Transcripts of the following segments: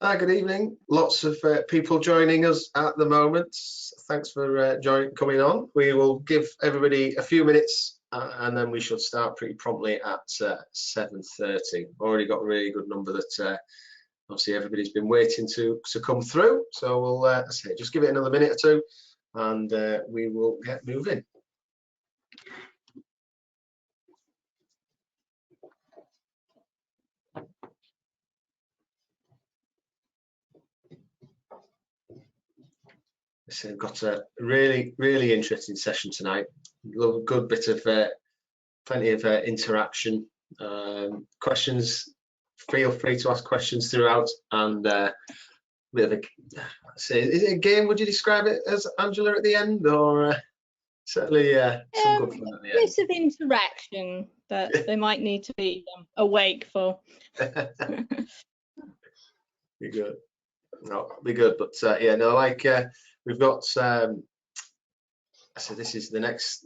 Good evening. Lots of people joining us at the moment. Thanks for coming on. We will give everybody a few minutes and then we should start pretty promptly at 7:30. Already got a really good number that obviously everybody's been waiting to come through. So we'll say just give it another minute or two and we will get moving. So we've got a really interesting session tonight. Good bit of plenty of interaction. Questions, feel free to ask questions throughout, and a bit of a say, is it a game? Would you describe it as, Angela, at the end, or certainly some good fun at the end? Bits of interaction that they might need to be awake for. Be good. No, be good. But yeah, no, like we've got. So this is the next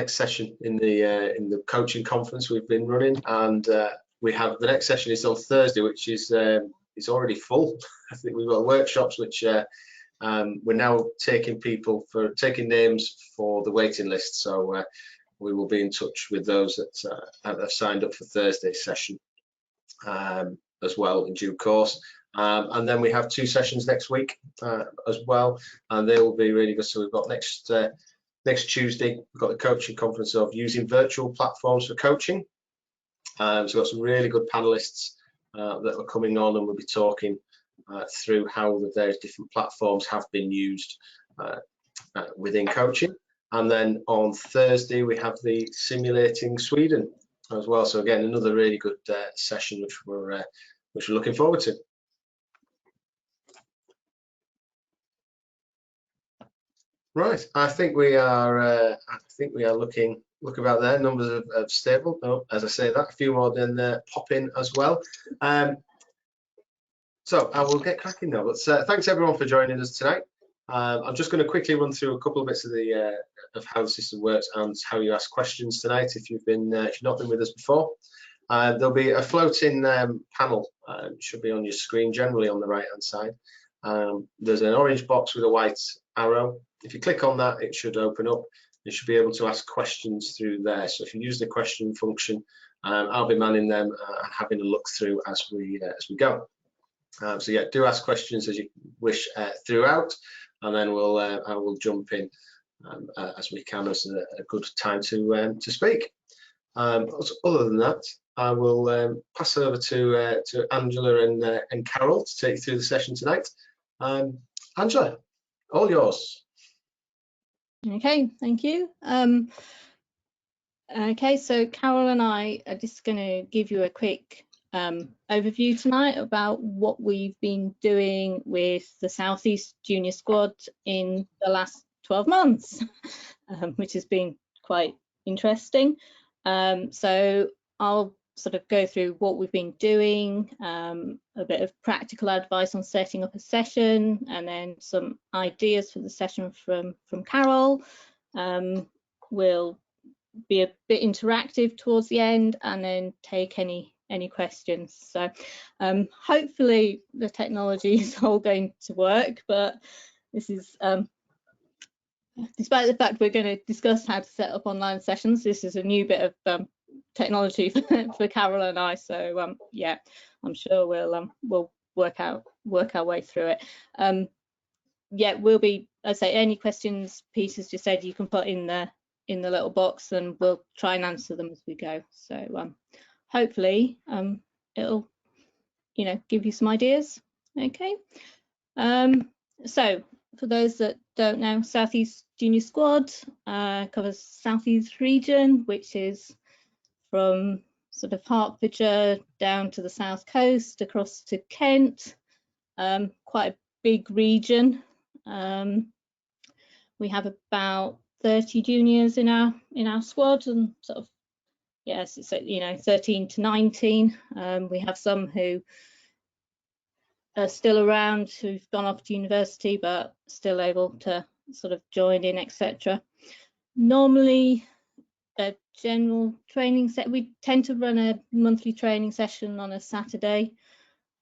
session in the coaching conference we've been running, and we have the next session is on Thursday, which is already full. I think we've got workshops which we're now taking names for the waiting list. So we will be in touch with those that have signed up for Thursday's session as well in due course. And then we have 2 sessions next week as well, and they will be really good. So we've got next Tuesday, we've got the coaching conference of using virtual platforms for coaching. So we've got some really good panelists that are coming on, and we'll be talking through how the various different platforms have been used within coaching. And then on Thursday, we have the Simulating Sweden as well. So again, another really good session which we're looking forward to. Right, I think we are looking about there. Numbers of stable. Oh, as I say that, a few more then pop in as well. So I will get cracking now. But thanks everyone for joining us tonight. I'm just going to quickly run through a couple of bits of the of how the system works and how you ask questions tonight. If you've not been with us before, there'll be a floating panel. Should be on your screen, generally on the right hand side. There's an orange box with a white arrow. If you click on that, it should open up. You should be able to ask questions through there. So if you use the question function, I'll be manning them, having a look through as we go. So yeah, do ask questions as you wish throughout, and then I will jump in as we can as a good time to speak. Other than that, I will pass over to Angela and Carol to take you through the session tonight. Angela, all yours. Okay, thank you. Okay, so Carol and I are just going to give you a quick overview tonight about what we've been doing with the Southeast Junior Squad in the last 12 months, which has been quite interesting. So I'll sort of go through what we've been doing, a bit of practical advice on setting up a session, and then some ideas for the session from Carol. We'll be a bit interactive towards the end, and then take any questions. So hopefully the technology is all going to work, but this is despite the fact we're going to discuss how to set up online sessions, this is a new bit of technology for Carol and I. So yeah, I'm sure we'll work our way through it. Yeah, we'll be, I say, any questions Peter's just said you can put in the little box, and we'll try and answer them as we go. So hopefully it'll give you some ideas. Okay, so for those that don't know, Southeast Junior Squad covers Southeast region, which is from sort of Hertfordshire down to the south coast across to Kent. Quite a big region. We have about 30 juniors in our squad, and sort of, yes, it's 13 to 19. We have some who are still around, who've gone off to university but still able to sort of join in, etc. Normally a general training set, we tend to run a monthly training session on a Saturday.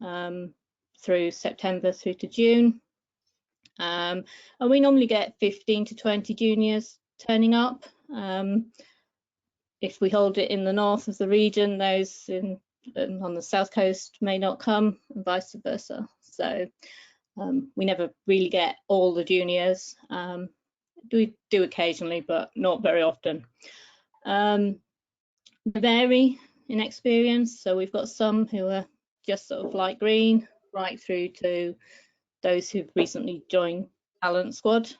through September through to June. And we normally get 15 to 20 juniors turning up. If we hold it in the north of the region, those on the south coast may not come, and vice versa. So we never really get all the juniors. We do occasionally, but not very often. They vary in experience. So we've got some who are just sort of light green, right through to those who've recently joined Talent Squad.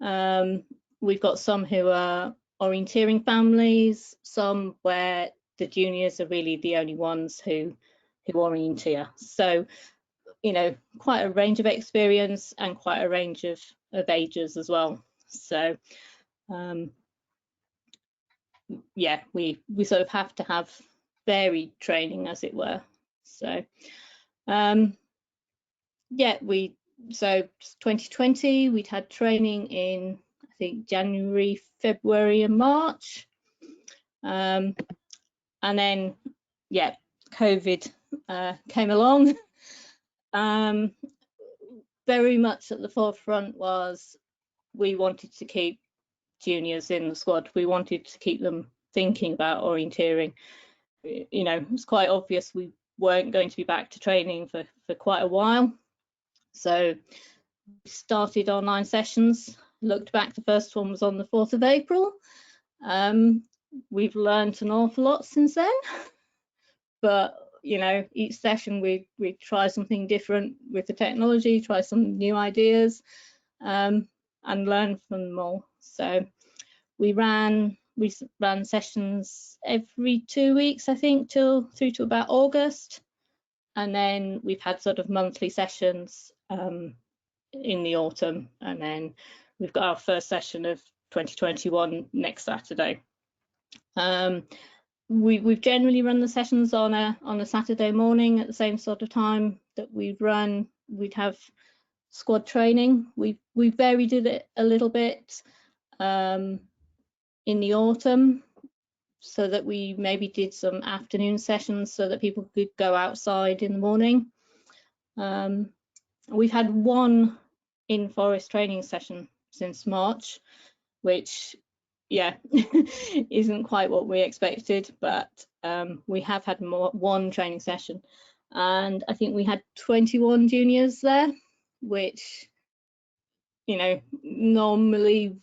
We've got some who are orienteering families, some where the juniors are really the only ones who orienteer. So, you know, quite a range of experience and quite a range of ages as well. So, yeah, we sort of have to have varied training, as it were. So, yeah, so 2020 we'd had training in, I think, January, February and March, and then yeah, COVID came along. Very much at the forefront was we wanted to keep juniors in the squad. We wanted to keep them thinking about orienteering. You know, it's quite obvious we weren't going to be back to training for quite a while. So we started online sessions. Looked back, the first one was on the 4th of April. We've learned an awful lot since then. But, you know, each session we try something different with the technology, try some new ideas, and learn from them all. So we ran sessions every 2 weeks, I think, through to about August. And then we've had sort of monthly sessions in the autumn, and then we've got our first session of 2021 next Saturday. We've generally run the sessions on a Saturday morning at the same sort of time that we'd have squad training. We varied it a little bit in the autumn, so that we maybe did some afternoon sessions so that people could go outside in the morning. We've had one in-forest training session since March, which, yeah, isn't quite what we expected, but we have had one training session, and I think we had 21 juniors there, which, you know, normally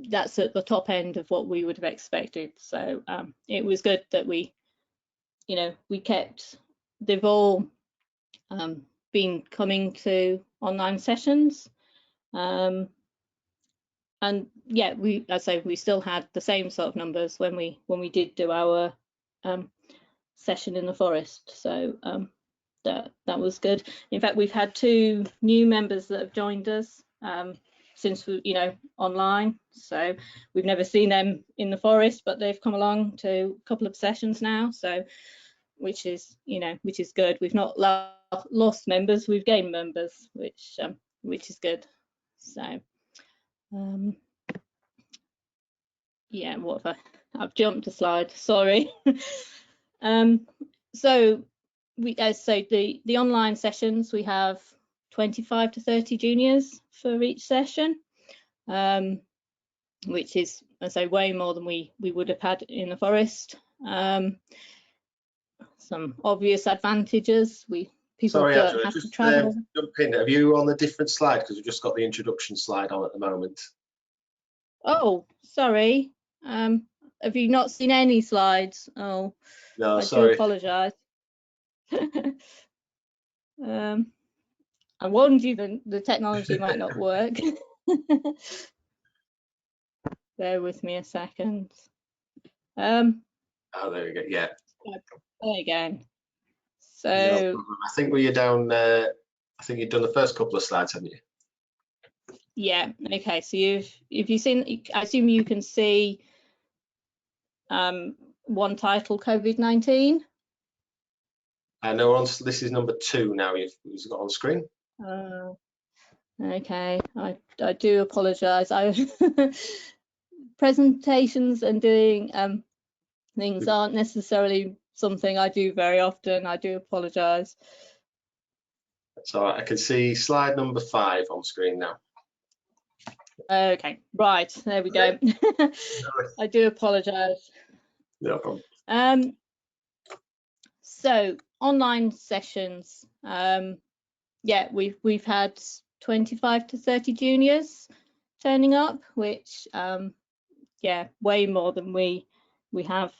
that's at the top end of what we would have expected. So it was good that we kept, they've all been coming to online sessions, and yeah, I say we still had the same sort of numbers when we did do our session in the forest. So that was good. In fact, we've had 2 new members that have joined us since we, online. So we've never seen them in the forest, but they've come along to a couple of sessions now. So which is good. We've not lost members, we've gained members, which is good. So yeah, what have I've jumped a slide, sorry. So the online sessions, we have 25 to 30 juniors for each session, which is, I say, way more than we would have had in the forest. Some obvious advantages. People Sorry, don't Angela, have just to travel. jump in. Have you on a different slide? Because we've just got the introduction slide on at the moment. Oh, sorry. Have you not seen any slides? Oh, No, I sorry. do apologise. I warned you that the technology might not work. Bear with me a second. Oh, there we go. Yeah. There again. So no, I think you're down. I think you've done the first couple of slides, haven't you? yeah. Okay. So if you've seen, I assume you can see one title, COVID-19. No, this is number 2 now. You've got on screen. Okay, I do apologise. Presentations and doing things aren't necessarily something I do very often. I do apologise. So I can see slide number 5 on screen now. Okay, right, there we go. I do apologise. No problem. So online sessions, yeah, we've had 25 to 30 juniors turning up, which yeah, way more than we have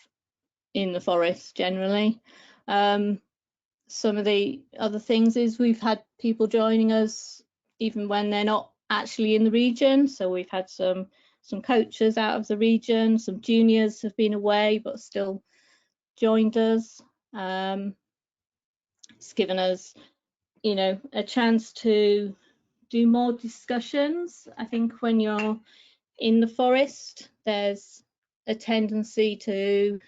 in the forest generally. Some of the other things is we've had people joining us even when they're not actually in the region. So we've had some coaches out of the region, some juniors have been away but still joined us. It's given us, you know, a chance to do more discussions. I think when you're in the forest, there's a tendency to,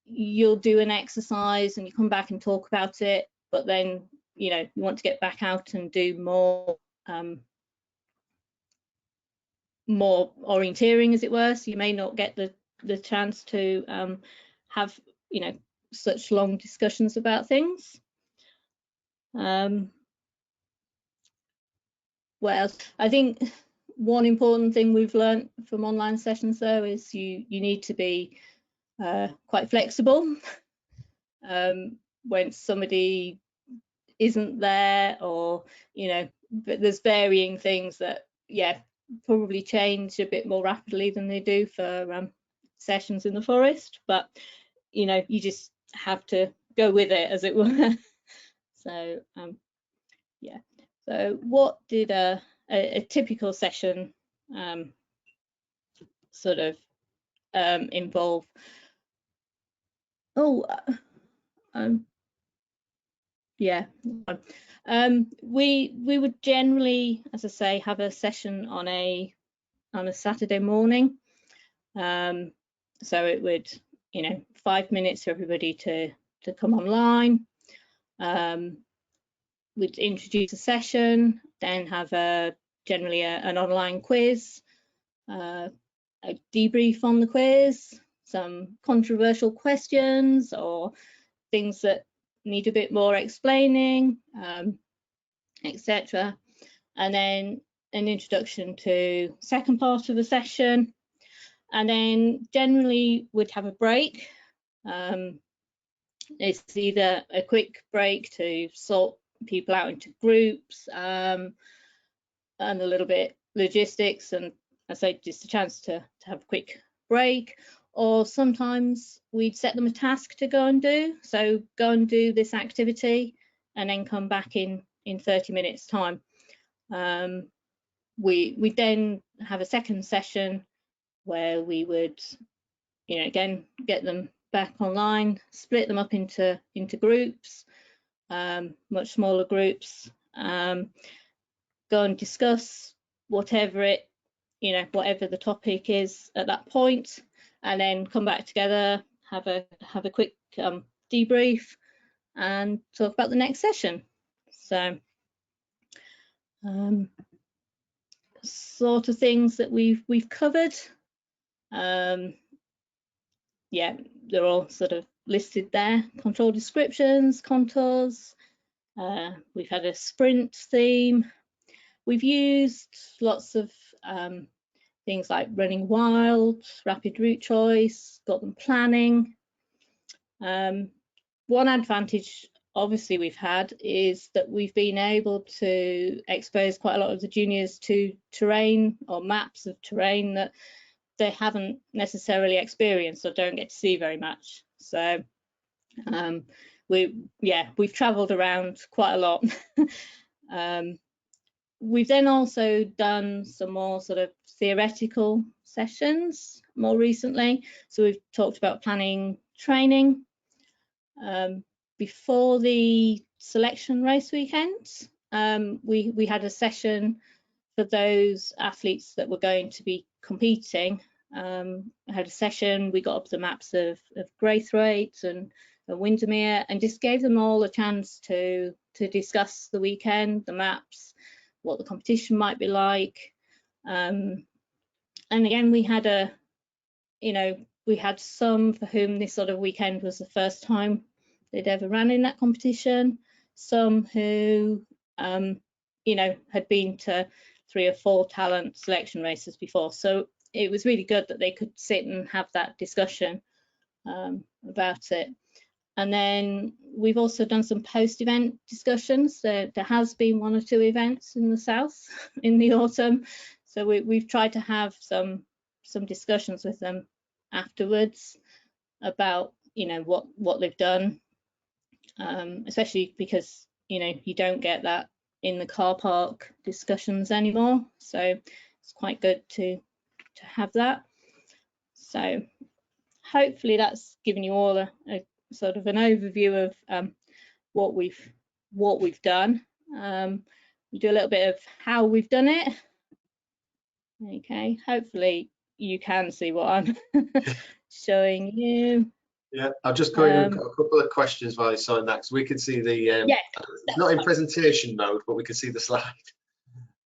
you'll do an exercise and you come back and talk about it, but then, you know, you want to get back out and do more more orienteering, as it were. So you may not get the chance to have, you know, such long discussions about things. What else? I think one important thing we've learned from online sessions though is you need to be quite flexible. When somebody isn't there, or, you know, but there's varying things that, yeah, probably change a bit more rapidly than they do for sessions in the forest, but, you know, you just have to go with it, as it were. So yeah, so what did a typical session sort of involve? Yeah, we would generally, as I say, have a session on a Saturday morning. So it would, you know, 5 minutes for everybody to come online. We'd introduce a session, then have generally an online quiz, a debrief on the quiz, some controversial questions or things that need a bit more explaining, etc. And then an introduction to second part of the session, and then generally we'd have a break. It's either a quick break to sort people out into groups, and a little bit logistics, and I say just a chance to have a quick break, or sometimes we'd set them a task to go and do. So go and do this activity and then come back in 30 minutes time. We then have a second session where we would, you know, again get them back online, split them up into groups, much smaller groups, go and discuss whatever it, you know, whatever the topic is at that point, and then come back together, have a quick debrief and talk about the next session. So sort of things that we've covered. Yeah, they're all sort of listed there. Control descriptions, contours. We've had a sprint theme. We've used lots of things like running wild, rapid route choice, got them planning. One advantage obviously we've had is that we've been able to expose quite a lot of the juniors to terrain or maps of terrain that they haven't necessarily experienced or don't get to see very much. So we've travelled around quite a lot. We've then also done some more sort of theoretical sessions more recently. So we've talked about planning training. Before the selection race weekends, we had a session for those athletes that were going to be competing. I had a session, we got up the maps of Graythwaite and Windermere, and just gave them all a chance to discuss the weekend, the maps, what the competition might be like. And again, we had a, you know, we had some for whom this sort of weekend was the first time they'd ever ran in that competition, some who you know, had been to 3 or 4 talent selection races before. So it was really good that they could sit and have that discussion about it. And then we've also done some post-event discussions. There has been 1 or 2 events in the south in the autumn, so we've tried to have some discussions with them afterwards about, you know, what they've done, especially because, you know, you don't get that in the car park discussions anymore, so it's quite good to have that. So hopefully that's given you all a sort of an overview of what we've done. We do a little bit of how we've done it. Okay, hopefully you can see what I'm showing you. Yeah, I'll just go in a couple of questions while you're sorting that, because we can see the Yes, it's not in presentation mode, but we can see the slide.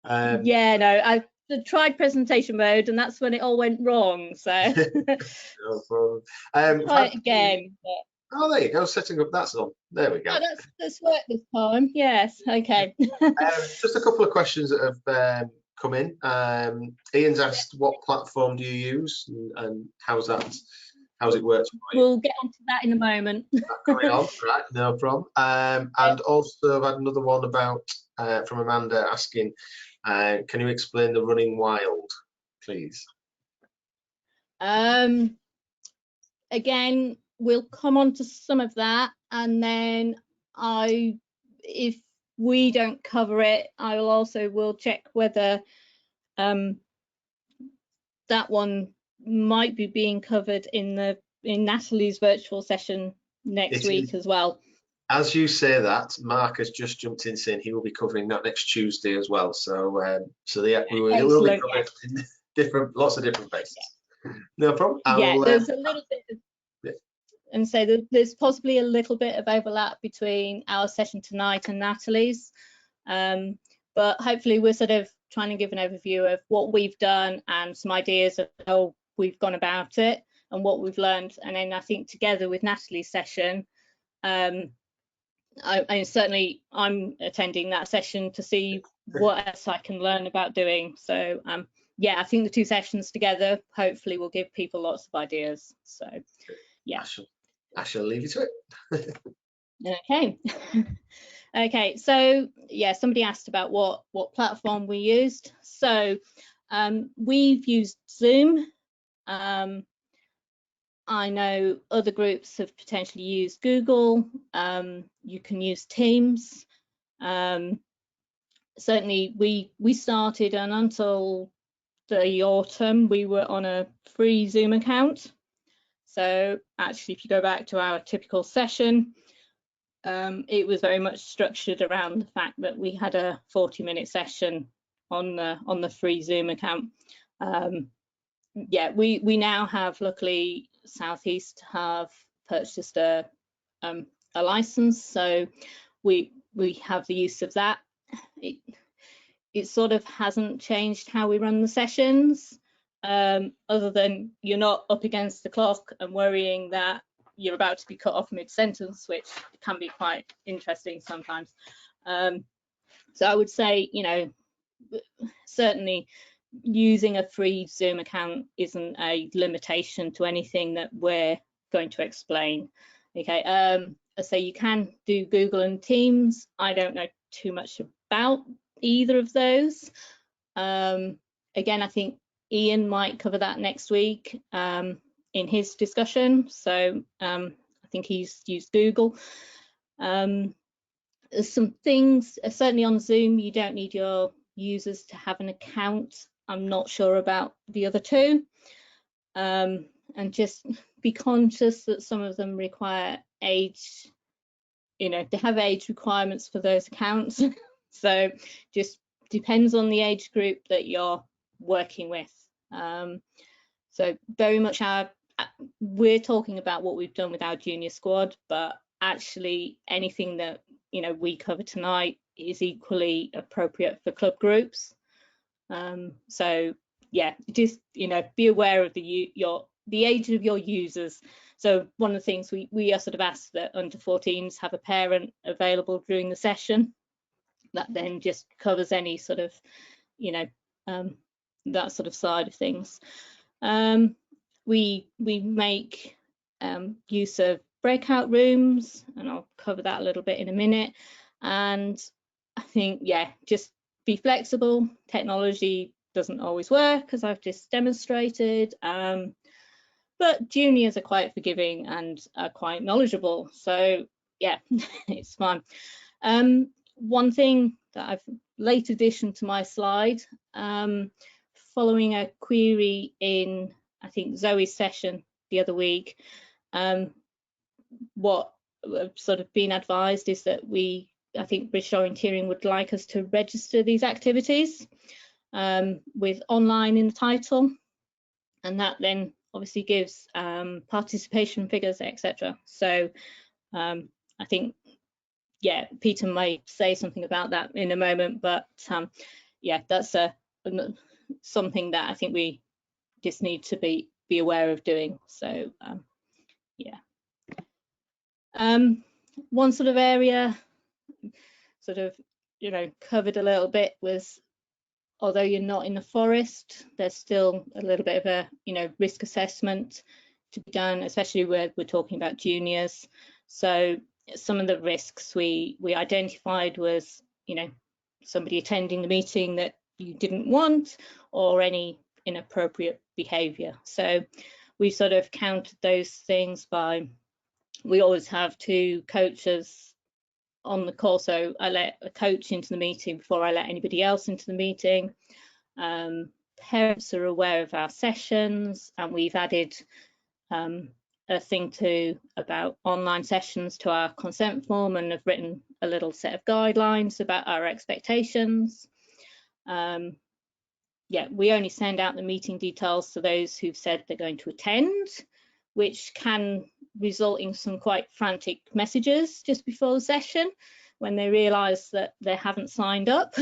Yeah, no, I tried presentation mode and that's when it all went wrong, so no problem. try it again. But... oh, there you go, setting up, that's on. There we go. Oh, that's worked this time. Yes, okay. Just a couple of questions that have come in. Ian's asked, what platform do you use, and how's it worked for you? We'll get onto that in a moment. Coming on, right, no problem. And also I've had another one about from Amanda asking, can you explain the running wild, please? Again, we'll come on to some of that, and then if we don't cover it, I will check whether that one might be being covered in Natalie's virtual session next week as well. As you say that, Mark has just jumped in saying he will be covering that next Tuesday as well. So yeah, it will be covered in lots of different places. Yeah. No problem. There's a little bit of, and so there's possibly a little bit of overlap between our session tonight and Natalie's, but hopefully we're sort of trying to give an overview of what we've done and some ideas of how we've gone about it and what we've learned. And then I think together with Natalie's session, certainly I'm attending that session to see what else I can learn about doing. So yeah, I think the 2 sessions together hopefully will give people lots of ideas. So yeah, I shall leave you to it. Okay. Okay, so yeah, somebody asked about what platform we used. So we've used Zoom. I know other groups have potentially used Google. You can use Teams. Certainly we started, and until the autumn we were on a free Zoom account. So actually, if you go back to our typical session, it was very much structured around the fact that we had a 40-minute session on the free Zoom account. Yeah, we now have, luckily, Southeast have purchased a license, so we have the use of that. It sort of hasn't changed how we run the sessions, other than you're not up against the clock and worrying that you're about to be cut off mid-sentence, which can be quite interesting sometimes. So I would say, you know, certainly using a free Zoom account isn't a limitation to anything that we're going to explain. Okay, so you can do Google and Teams. I don't know too much about either of those. Again, I think Ian might cover that next week in his discussion. So I think he's used Google. There's some things, certainly on Zoom, you don't need your users to have an account. I'm not sure about the other 2. And just be conscious that some of them require age, you know, they have age requirements for those accounts. So just depends on the age group that you're working with. So very much we're talking about what we've done with our junior squad, but actually anything that, you know, we cover tonight is equally appropriate for club groups. So yeah, just, you know, be aware of your the age of your users. So one of the things we are sort of asked that under 14s have a parent available during the session. That then just covers any sort of, you know, that sort of side of things. We make use of breakout rooms, and I'll cover that a little bit in a minute. And I think, yeah, just be flexible. Technology doesn't always work, as I've just demonstrated, but juniors are quite forgiving and are quite knowledgeable. So yeah, it's fine. One thing that I've late addition to my slide, following a query in, I think, Zoe's session the other week, what I've sort of been advised is that I think British Orienteering would like us to register these activities with online in the title, and that then obviously gives participation figures, etc. So I think, yeah, Peter might say something about that in a moment, but yeah, that's something that I think we just need to be aware of doing. So yeah. One sort of area sort of, you know, covered a little bit was, although you're not in the forest, there's still a little bit of a, you know, risk assessment to be done, especially where we're talking about juniors. So some of the risks we identified was, you know, somebody attending the meeting that you didn't want, or any inappropriate behaviour. So we sort of counted those things by, we always have 2 coaches on the call, so I let a coach into the meeting before I let anybody else into the meeting. Parents are aware of our sessions, and we've added a thing about online sessions to our consent form, and have written a little set of guidelines about our expectations. Yeah, we only send out the meeting details to those who've said they're going to attend, which can result in some quite frantic messages just before the session when they realise that they haven't signed up.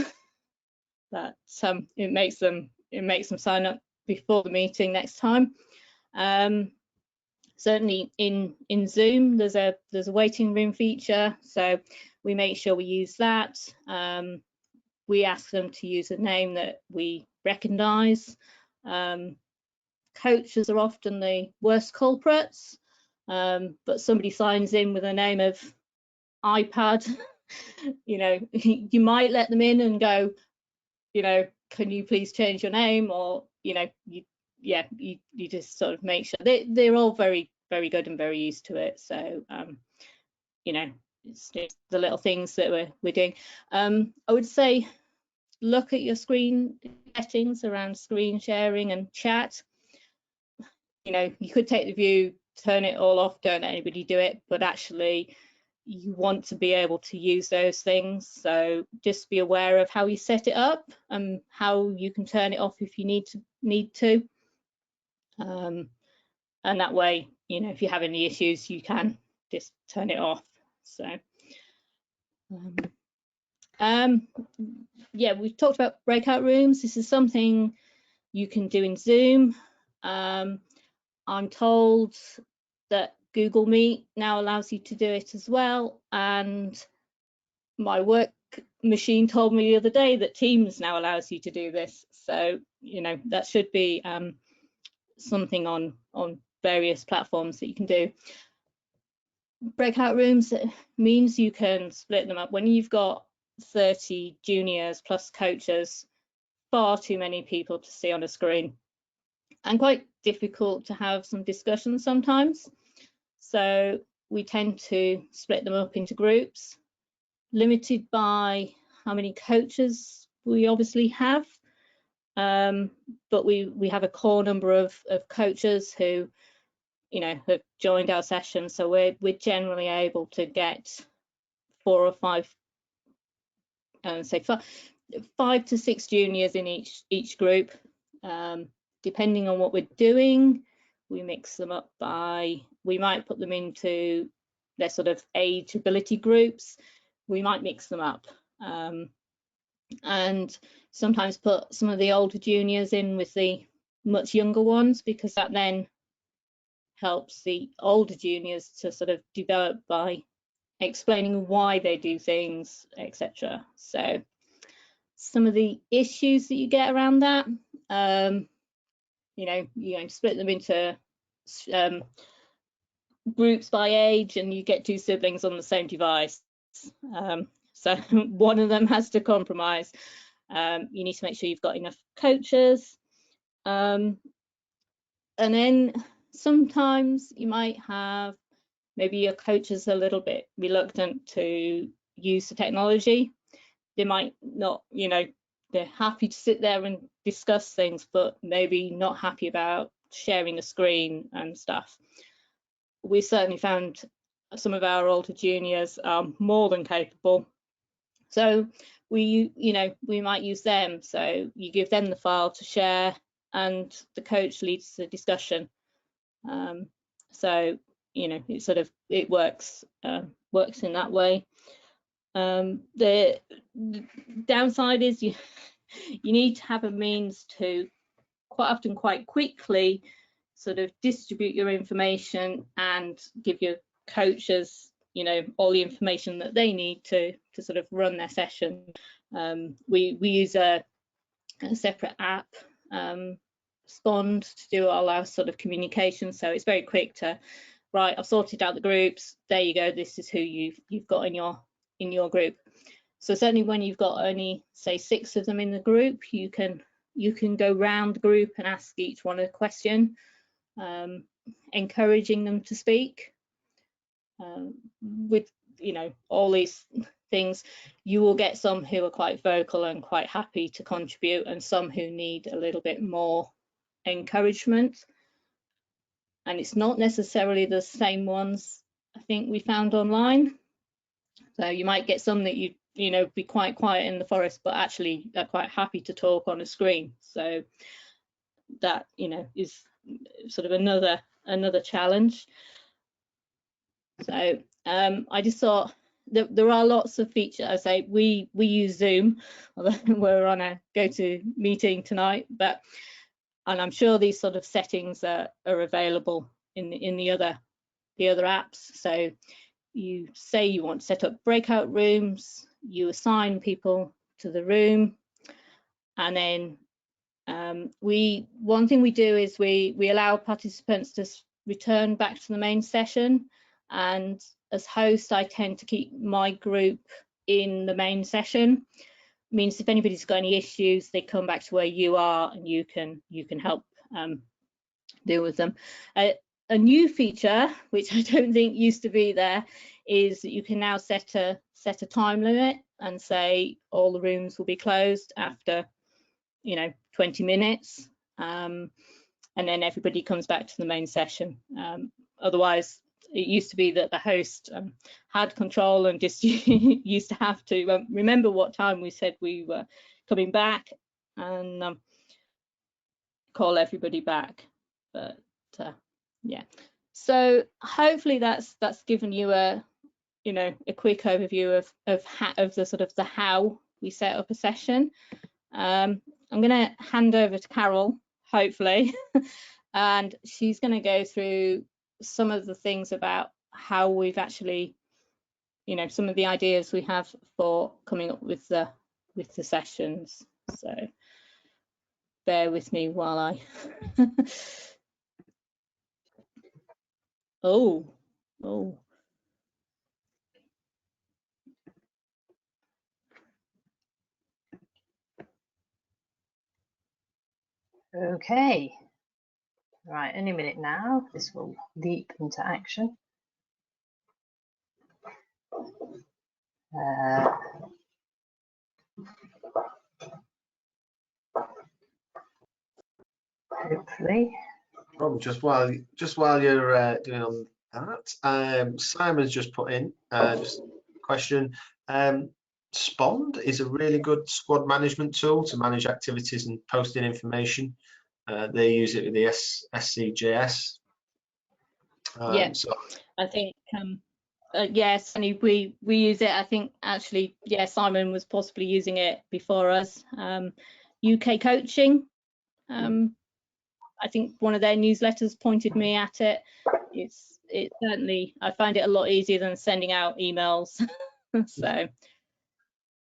That it makes them sign up before the meeting next time. Certainly in Zoom, there's a waiting room feature, so we make sure we use that. We ask them to use a name that we recognise. Coaches are often the worst culprits, but somebody signs in with a name of iPad, you know, you might let them in and go, you know, can you please change your name, or, you know, you just sort of make sure they're all very, very good and very used to it. So you know, it's just the little things that we're doing. I would say look at your screen settings around screen sharing and chat. You know, you could take the view, turn it all off, don't let anybody do it, but actually you want to be able to use those things. So just be aware of how you set it up and how you can turn it off if you need to. And that way, you know, if you have any issues, you can just turn it off. So yeah, we've talked about breakout rooms. This is something you can do in Zoom. I'm told that Google Meet now allows you to do it as well, and my work machine told me the other day that Teams now allows you to do this. So, you know, that should be something on various platforms that you can do. Breakout rooms means you can split them up. When you've got 30 juniors plus coaches, far too many people to see on a screen, and quite difficult to have some discussions sometimes. So we tend to split them up into groups, limited by how many coaches we obviously have, but we have a core number of coaches who, you know, have joined our session, so we're generally able to get 4 or 5, say 5 to 6 juniors in each group. Depending on what we're doing, we mix them up by, we might put them into their sort of age ability groups. We might mix them up, and sometimes put some of the older juniors in with the much younger ones, because that then helps the older juniors to sort of develop by explaining why they do things, etc. So some of the issues that you get around that, you know, you're going to split them into groups by age, and you get 2 siblings on the same device. So one of them has to compromise. You need to make sure you've got enough coaches. And then sometimes you might have maybe your coach is a little bit reluctant to use the technology. They might not, you know, they're happy to sit there and discuss things, but maybe not happy about sharing the screen and stuff. We certainly found some of our older juniors are more than capable. So we, you know, we might use them. So you give them the file to share, and the coach leads the discussion. So, you know, it sort of, it works in that way. The downside is you need to have a means to quite often, quite quickly, sort of distribute your information and give your coaches, you know, all the information that they need to sort of run their session. We use a separate app, Spond, to do all our sort of communication, so it's very quick to, right, I've sorted out the groups, there you go, this is who you've got in your group. So certainly when you've got only, say, 6 of them in the group, you can go round the group and ask each one a question, encouraging them to speak. With, you know, all these things, you will get some who are quite vocal and quite happy to contribute, and some who need a little bit more encouragement. And it's not necessarily the same ones I think we found online. So you might get some that you know, be quite quiet in the forest, but actually they're quite happy to talk on a screen. So that, you know, is sort of another challenge. So I just thought that there are lots of features. I say we use Zoom, although we're on a GoToMeeting tonight, and I'm sure these sort of settings are available in the other apps. So you say you want to set up breakout rooms, you assign people to the room, and then one thing we do is we allow participants to return back to the main session, and as host I tend to keep my group in the main session. It means if anybody's got any issues, they come back to where you are and you can help deal with them. A new feature, which I don't think used to be there, is that you can now set a time limit and say all the rooms will be closed after, you know, 20 minutes, and then everybody comes back to the main session. Otherwise, it used to be that the host had control and just used to have to remember what time we said we were coming back and call everybody back. But yeah, so hopefully that's given you a quick overview of the sort of the how we set up a session. I'm going to hand over to Carol, hopefully, and she's going to go through some of the things about how we've actually, you know, some of the ideas we have for coming up with the sessions. So bear with me while I oh okay, right, any minute now this will leap into action. Hopefully. Just while you're doing on that, Simon's just put in just a question. Spond is a really good squad management tool to manage activities and posting information. They use it with the SCJS. yeah, so I think yes, and we use it. I think actually, yeah, Simon was possibly using it before us. UK coaching I think one of their newsletters pointed me at it. It's certainly, I find it a lot easier than sending out emails. So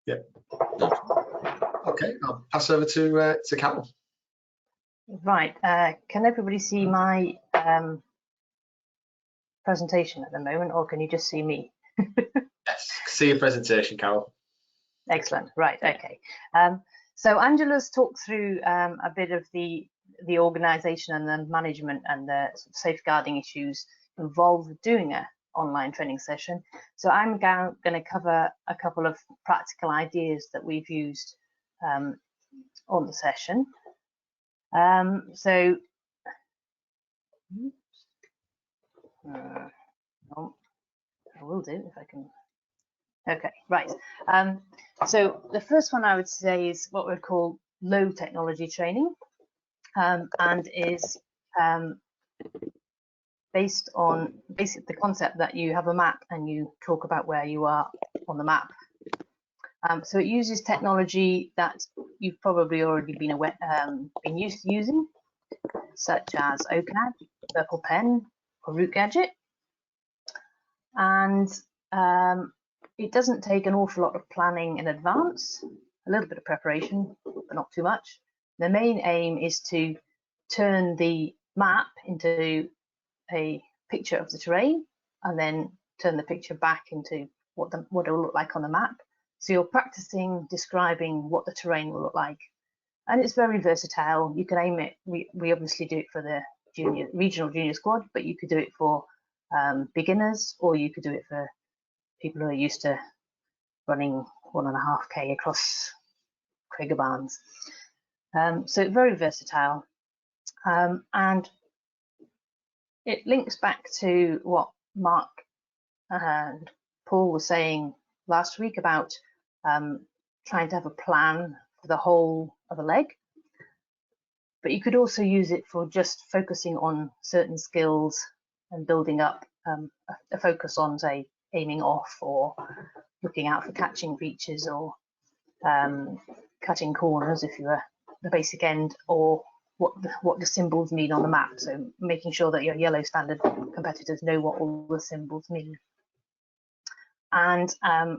yeah. Okay, I'll pass over to Carol. Right, can everybody see my presentation at the moment, or can you just see me? Yes, see your presentation, Carol. Excellent. Right. Okay. So Angela's talked through a bit of the organisation and the management and the sort of safeguarding issues involved with doing a online training session. So I'm going to cover a couple of practical ideas that we've used on the session. So I will do if I can. Okay, right. So the first one I would say is what we'd call low technology training, and is based on the concept that you have a map and you talk about where you are on the map. So it uses technology that you've probably already been used to using, such as OCAD, Purple Pen, or Root Gadget, and it doesn't take an awful lot of planning in advance, a little bit of preparation, but not too much. The main aim is to turn the map into a picture of the terrain and then turn the picture back into what it will look like on the map. So you're practicing describing what the terrain will look like. And it's very versatile. You can aim it, we obviously do it for the regional junior squad, but you could do it for beginners, or you could do it for people who are used to running 1.5K across Craig Barnes. So very versatile, and it links back to what Mark and Paul were saying last week about trying to have a plan for the whole of a leg. But you could also use it for just focusing on certain skills and building up a focus on, say, aiming off, or looking out for catching features, or cutting corners if you're the basic end, or what the symbols mean on the map. So making sure that your yellow standard competitors know what all the symbols mean. And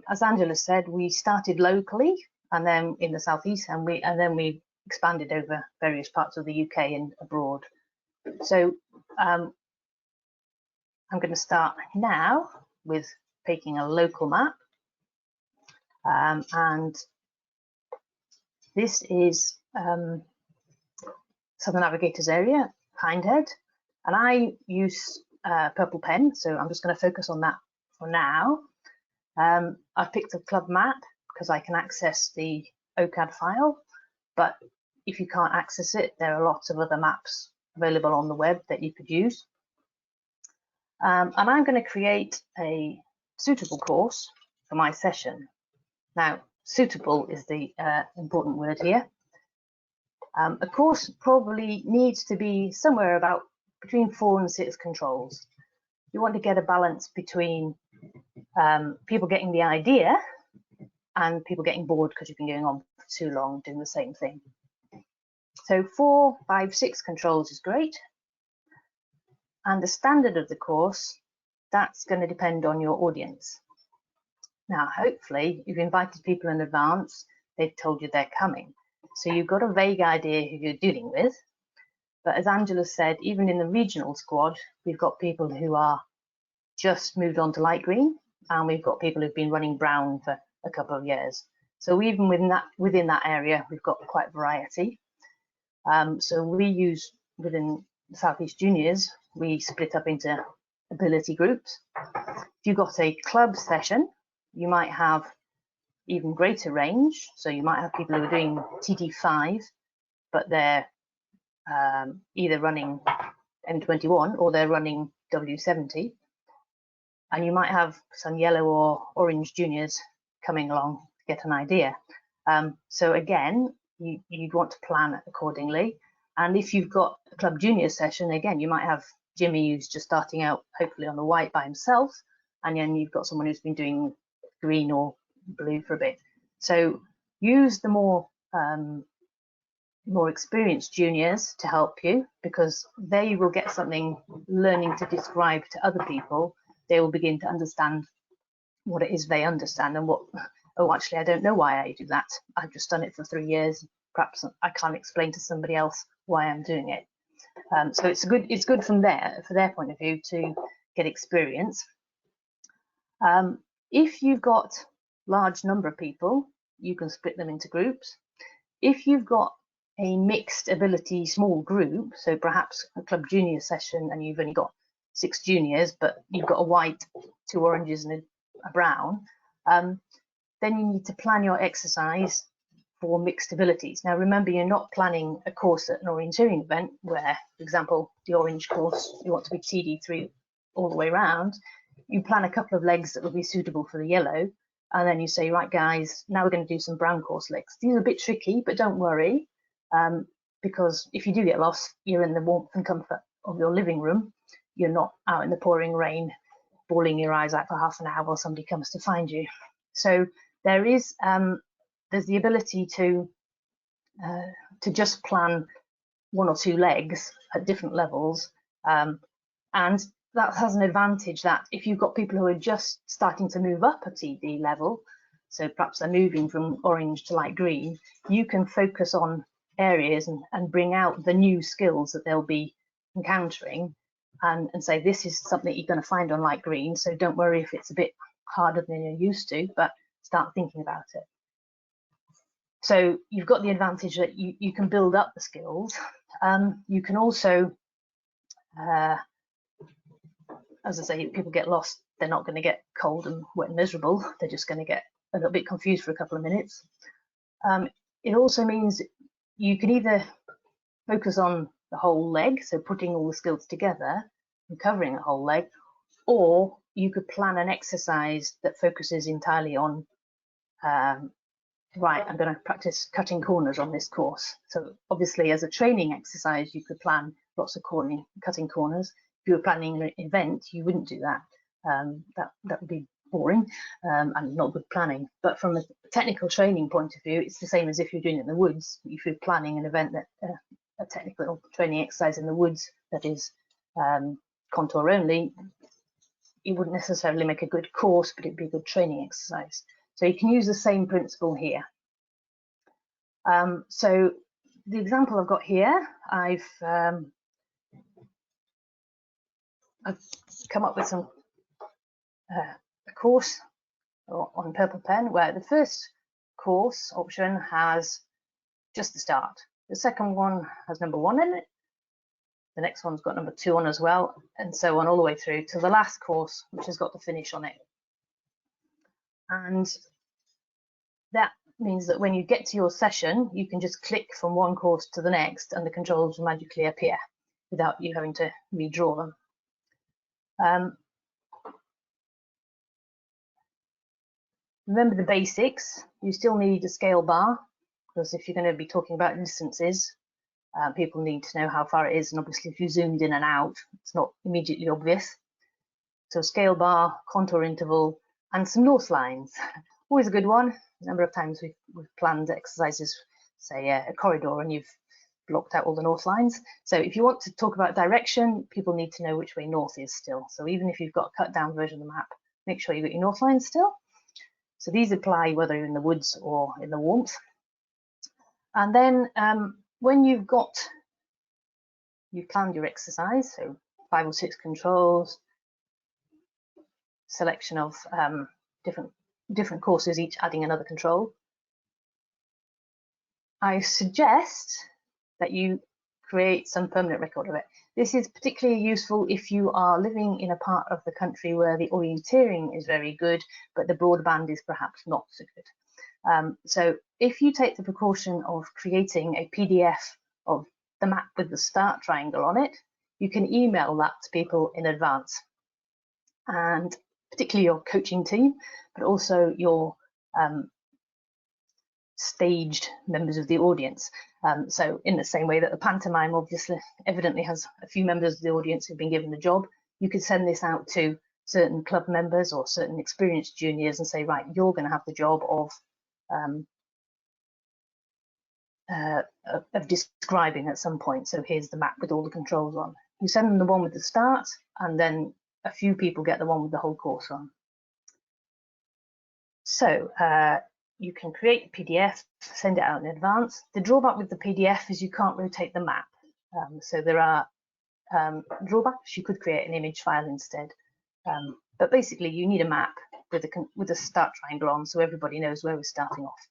as Angela said, we started locally and then in the southeast, and then we expanded over various parts of the UK and abroad. So I'm going to start now with taking a local map, and this is Southern Navigators area, Hindhead, and I use Purple Pen, so I'm just going to focus on that for now. I've picked a club map because I can access the OCAD file, but if you can't access it, there are lots of other maps available on the web that you could use. And I'm going to create a suitable course for my session. Now, suitable is the important word here. A course probably needs to be somewhere about between 4 and 6 controls. You want to get a balance between people getting the idea and people getting bored because you've been going on for too long doing the same thing. So 4, 5, 6 controls is great. And the standard of the course, that's going to depend on your audience. Now, hopefully, you've invited people in advance, they've told you they're coming. So you've got a vague idea who you're dealing with. But as Angela said, even in the regional squad, we've got people who are just moved on to light green, and we've got people who've been running brown for a couple of years. So even within that area, we've got quite variety. So we use, within Southeast Juniors, we split up into ability groups. If you've got a club session, you might have even greater range. So you might have people who are doing TT5, but they're either running M21 or they're running W70. And you might have some yellow or orange juniors coming along to get an idea. So again, you'd want to plan accordingly. And if you've got a club junior session, again, you might have Jimmy who's just starting out, hopefully on the white by himself, and then you've got someone who's been doing green or blue for a bit. So use the more more experienced juniors to help you, because they will get something learning to describe to other people. They will begin to understand what it is they understand and what, oh, actually, I don't know why I do that. I've just done it for 3 years. Perhaps I can't explain to somebody else why I'm doing it. So it's good from their point of view to get experience. If you've got large number of people, you can split them into groups. If you've got a mixed ability small group, so perhaps a club junior session and you've only got 6 juniors, but you've got a white, 2 oranges and a brown, then you need to plan your exercise for mixed abilities. Now remember, you're not planning a course at an orienteering event where, for example, the orange course, you want to be TD3 all the way around. You plan a couple of legs that will be suitable for the yellow, and then you say, right guys, now we're going to do some brown course legs. These are a bit tricky, but don't worry, because if you do get lost, you're in the warmth and comfort of your living room. You're not out in the pouring rain, bawling your eyes out for half an hour while somebody comes to find you. So there is there's the ability to just plan 1 or 2 legs at different levels, and that has an advantage that if you've got people who are just starting to move up a TD level, so perhaps they're moving from orange to light green, you can focus on areas and bring out the new skills that they'll be encountering, and say, this is something you're going to find on light green, so don't worry if it's a bit harder than you're used to, but start thinking about it. So you've got the advantage that you can build up the skills. You can also, as I say, if people get lost, they're not going to get cold and wet and miserable. They're just going to get a little bit confused for a couple of minutes. It also means you can either focus on the whole leg, so putting all the skills together and covering a whole leg, or you could plan an exercise that focuses entirely on right, I'm going to practice cutting corners on this course. So obviously, as a training exercise, you could plan lots of cutting corners. If you were planning an event, you wouldn't do that. That would be boring and not good planning. But from a technical training point of view, it's the same as if you're doing it in the woods. If you're planning an event that a technical training exercise in the woods that is contour only, it wouldn't necessarily make a good course, but it'd be a good training exercise. So you can use the same principle here. So the example I've got here, I've come up with some a course on Purple Pen where the first course option has just the start. The second one has number 1 in it. The next one's got number 2 on as well, and so on all the way through to the last course, which has got the finish on it. And that means that when you get to your session, you can just click from one course to the next and the controls will magically appear without you having to redraw them. Remember the basics. You still need a scale bar, because if you're going to be talking about distances, people need to know how far it is, and obviously if you zoomed in and out, it's not immediately obvious. So scale bar, contour interval, and some north lines. Always a good one. A number of times we've planned exercises, say a corridor, and you've blocked out all the north lines. So if you want to talk about direction, people need to know which way north is still. So even if you've got a cut down version of the map, make sure you've got your north lines still. So these apply whether you're in the woods or in the warmth. And then when you've planned your exercise, so 5 or 6 controls, selection of different courses, each adding another control, I suggest that you create some permanent record of it. This is particularly useful if you are living in a part of the country where the orienteering is very good, but the broadband is perhaps not so good. So if you take the precaution of creating a PDF of the map with the start triangle on it, you can email that to people in advance, and particularly your coaching team, but also your staged members of the audience. So in the same way that the pantomime obviously evidently has a few members of the audience who've been given the job, you could send this out to certain club members or certain experienced juniors and say, right, you're going to have the job of of describing at some point. So here's the map with all the controls on. You send them the one with the start, and then a few people get the one with the whole course on. So you can create a PDF, send it out in advance. The drawback with the PDF is you can't rotate the map. So there are drawbacks. You could create an image file instead. But basically you need a map with a start triangle on, so everybody knows where we're starting off.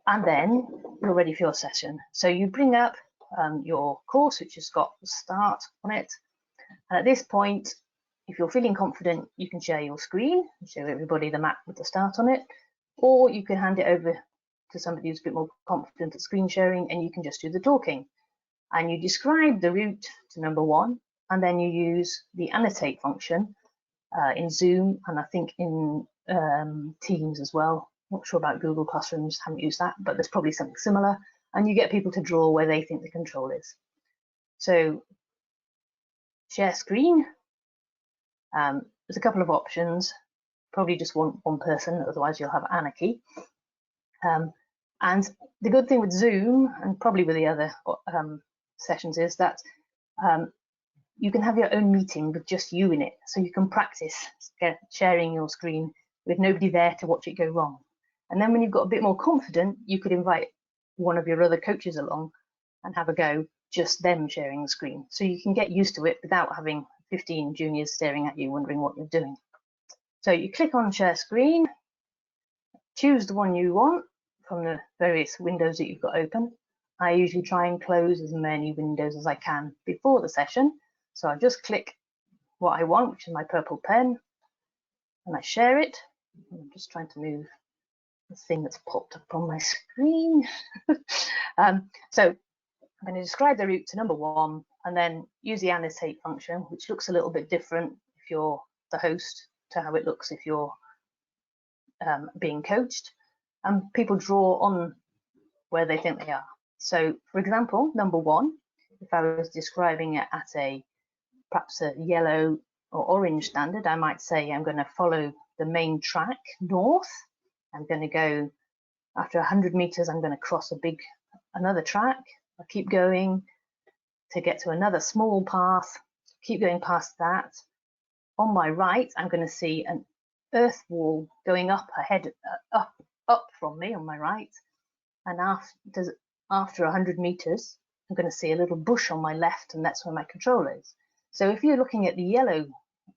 And then you're ready for your session. So you bring up your course, which has got the start on it. And at this point, if you're feeling confident, you can share your screen and show everybody the map with the start on it, or you can hand it over to somebody who's a bit more confident at screen sharing, and you can just do the talking. And you describe the route to number 1, and then you use the annotate function in Zoom, and I think in Teams as well. Not sure about Google Classrooms, haven't used that, but there's probably something similar. And you get people to draw where they think the control is. So share screen. There's a couple of options. Probably just one person, otherwise you'll have anarchy. And the good thing with Zoom, and probably with the other sessions, is that you can have your own meeting with just you in it. So you can practice sharing your screen with nobody there to watch it go wrong. And then when you've got a bit more confident, you could invite one of your other coaches along and have a go, just them sharing the screen. So you can get used to it without having 15 juniors staring at you wondering what you're doing. So you click on share screen, choose the one you want from the various windows that you've got open. I usually try and close as many windows as I can before the session. So I just click what I want, which is my purple pen, and I share it. I'm just trying to move the thing that's popped up on my screen. So I'm going to describe the route to number 1, and then use the annotate function, which looks a little bit different if you're the host to how it looks if you're being coached. And people draw on where they think they are. So for example, number 1, if I was describing it at perhaps a yellow or orange standard, I might say I'm going to follow the main track north. I'm going to go, after 100 meters, I'm going to cross another track. I'll keep going to get to another small path, keep going past that. On my right, I'm going to see an earth wall going up ahead, up from me on my right. And after 100 meters, I'm going to see a little bush on my left, and that's where my control is. So if you're looking at the yellow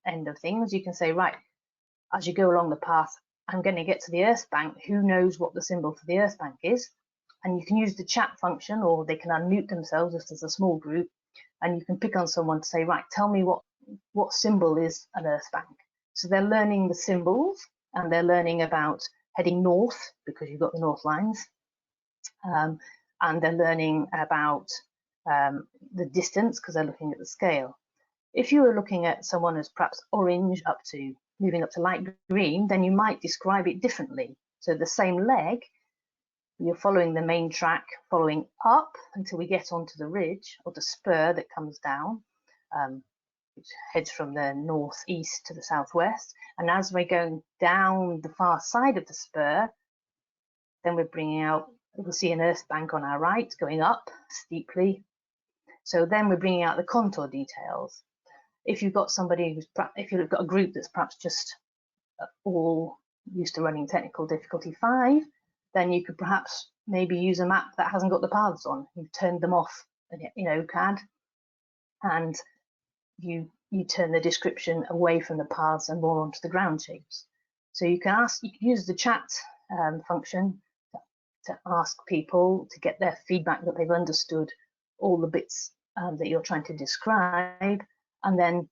end of things, you can say, right, as you go along the path, I'm going to get to the earth bank. Who knows what the symbol for the earth bank is? And you can use the chat function, or they can unmute themselves if there's a small group, and you can pick on someone to say, right, tell me what symbol is an earth bank. So they're learning the symbols, and they're learning about heading north because you've got the north lines, and they're learning about the distance because they're looking at the scale. If you were looking at someone as perhaps orange moving up to light green, then you might describe it differently. So the same leg, you're following the main track, following up until we get onto the ridge or the spur that comes down, which heads from the northeast to the southwest. And as we're going down the far side of the spur, then we're bringing out, we'll see an earth bank on our right going up steeply. So then we're bringing out the contour details. If you've got somebody if you've got a group that's perhaps just all used to running technical difficulty 5, then you could perhaps maybe use a map that hasn't got the paths on. You've turned them off in OCAD, and you turn the description away from the paths and more onto the ground shapes. So you can use the chat function to ask people to get their feedback that they've understood all the bits that you're trying to describe, and then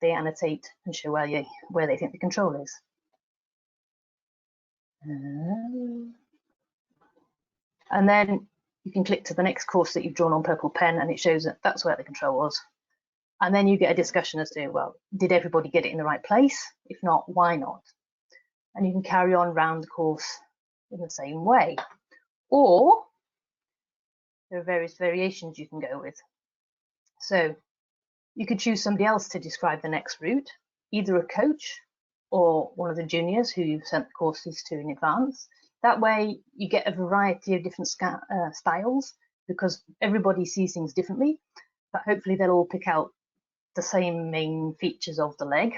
they annotate and show where they think the control is. And then you can click to the next course that you've drawn on purple pen, and it shows that that's where the control was. And then you get a discussion as to, well, did everybody get it in the right place? If not, why not? And you can carry on round the course in the same way. Or there are various variations you can go with. So you could choose somebody else to describe the next route, either a coach or one of the juniors who you've sent the courses to in advance. That way you get a variety of different styles, because everybody sees things differently, but hopefully they'll all pick out the same main features of the leg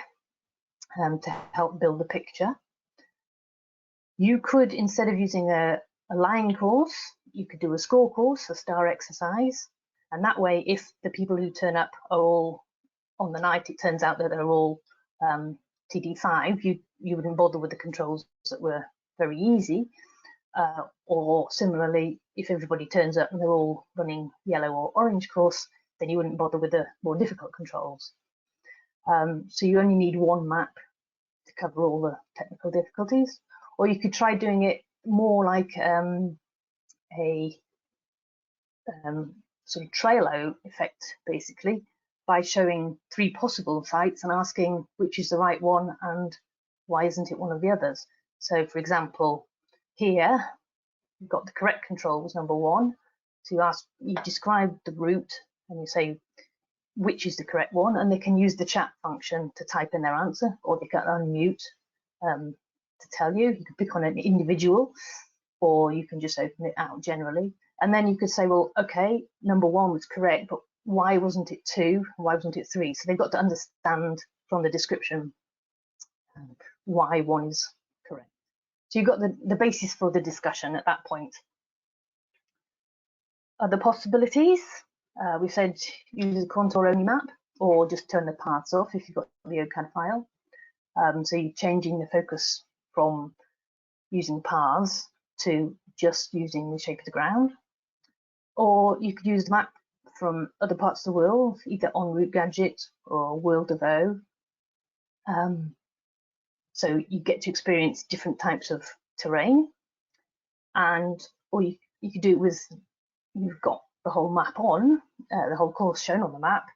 to help build the picture. You could, instead of using a line course, you could do a score course, a star exercise, and that way if the people who turn up are all on the night, it turns out that they're all TD5, you wouldn't bother with the controls that were very easy. Or similarly, if everybody turns up and they're all running yellow or orange course, then you wouldn't bother with the more difficult controls. So you only need one map to cover all the technical difficulties. Or you could try doing it more like a sort of Trello effect, basically, by showing 3 possible sites and asking which is the right one and why isn't it one of the others. So for example, here you've got the correct controls, number 1. So you describe the route and you say which is the correct one, and they can use the chat function to type in their answer, or they can unmute to tell you. You can pick on an individual, or you can just open it out generally. And then you could say, well, okay, number 1 was correct, but why wasn't it 2? Why wasn't it 3? So they've got to understand from the description why 1 is correct. So you've got the basis for the discussion at that point. Other possibilities, we said use a contour-only map, or just turn the paths off if you've got the OCAD file. So you're changing the focus from using paths to just using the shape of the ground. Or you could use the map from other parts of the world, either on Route Gadget or World of O. So you get to experience different types of terrain, or you could do it with, you've got the whole map on, the whole course shown on the map,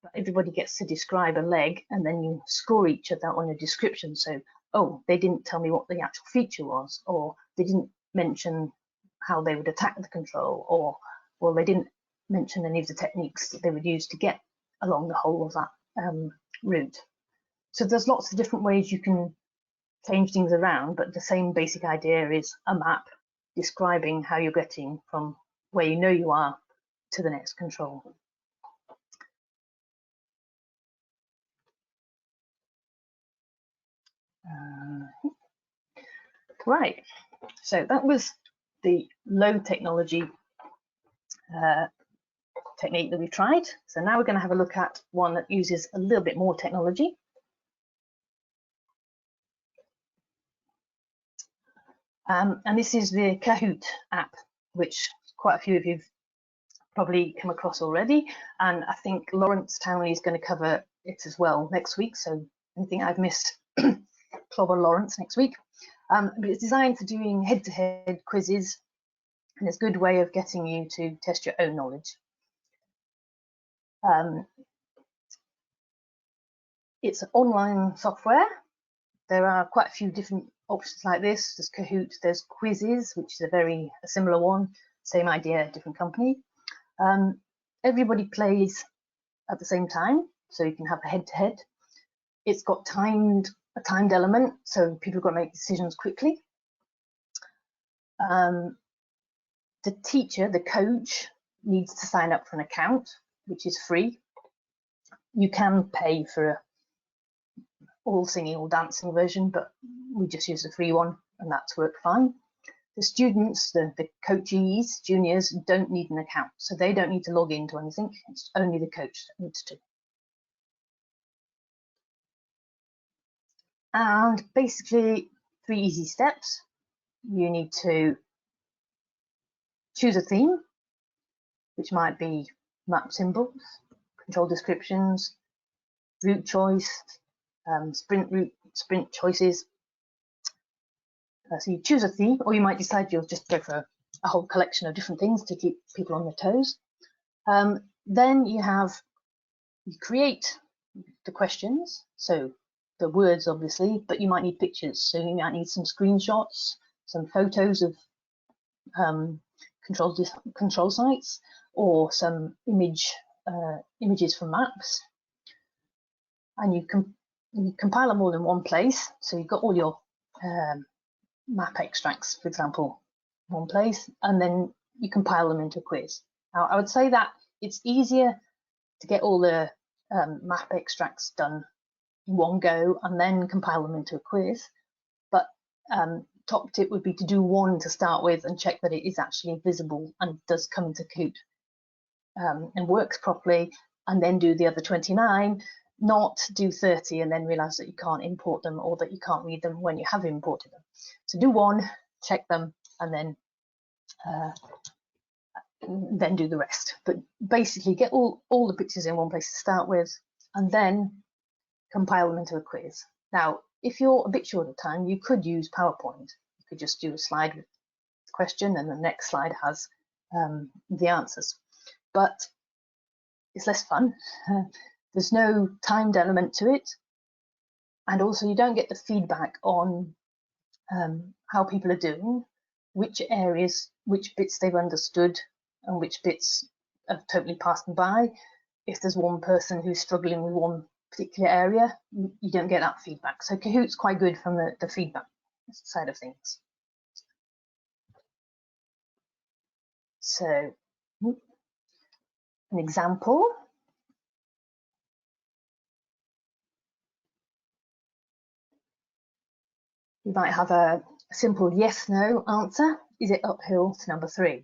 but everybody gets to describe a leg, and then you score each other on a description. So, oh, they didn't tell me what the actual feature was, or they didn't mention how they would attack the control, or, well, they didn't mention any of the techniques that they would use to get along the whole of that route. So there's lots of different ways you can change things around, but the same basic idea is a map describing how you're getting from where you know you are to the next control. Right, so that was the low technology technique that we tried. So now we're going to have a look at one that uses a little bit more technology. And this is the Kahoot app, which quite a few of you've probably come across already. And I think Lawrence Townley is going to cover it as well next week. So anything I've missed, clobber Lawrence next week. But it's designed for doing head-to-head quizzes, and it's a good way of getting you to test your own knowledge. It's online software. There are quite a few different options like this. There's Kahoot, there's Quizzes, which is a similar one, same idea, different company. Everybody plays at the same time, so you can have a head-to-head. It's got a timed element, so people have got to make decisions quickly. The teacher, the coach, needs to sign up for an account, which is free. You can pay for all singing, all dancing version, but we just use the free one, and that's worked fine. The students, the coachees, juniors, don't need an account, so they don't need to log into anything. It's only the coach that needs to. And basically 3 easy steps. You need to choose a theme, which might be map symbols, control descriptions, route choice, sprint choices. So you choose a theme, or you might decide you'll just go for a whole collection of different things to keep people on their toes. Then you create the questions, so the words obviously, but you might need pictures, so you might need some screenshots, some photos of control sites, or some images from maps, and you can You compile them all in one place. So you've got all your map extracts, for example, in one place, and then you compile them into a quiz. Now, I would say that it's easier to get all the map extracts done in one go and then compile them into a quiz. But top tip would be to do one to start with and check that it is actually visible and does come into Kahoot and works properly, and then do the other 29, not do 30 and then realize that you can't import them or that you can't read them when you have imported them. So do one, check them, and then do the rest. But basically get all the pictures in one place to start with and then compile them into a quiz. Now, if you're a bit short of time, you could use PowerPoint. You could just do a slide with the question and the next slide has the answers. But it's less fun. There's no timed element to it. And also you don't get the feedback on how people are doing, which areas, which bits they've understood and which bits have totally passed them by. If there's one person who's struggling with one particular area, you don't get that feedback. So Kahoot's quite good from the feedback side of things. So an example. You might have a simple yes/no answer. Is it uphill to number 3?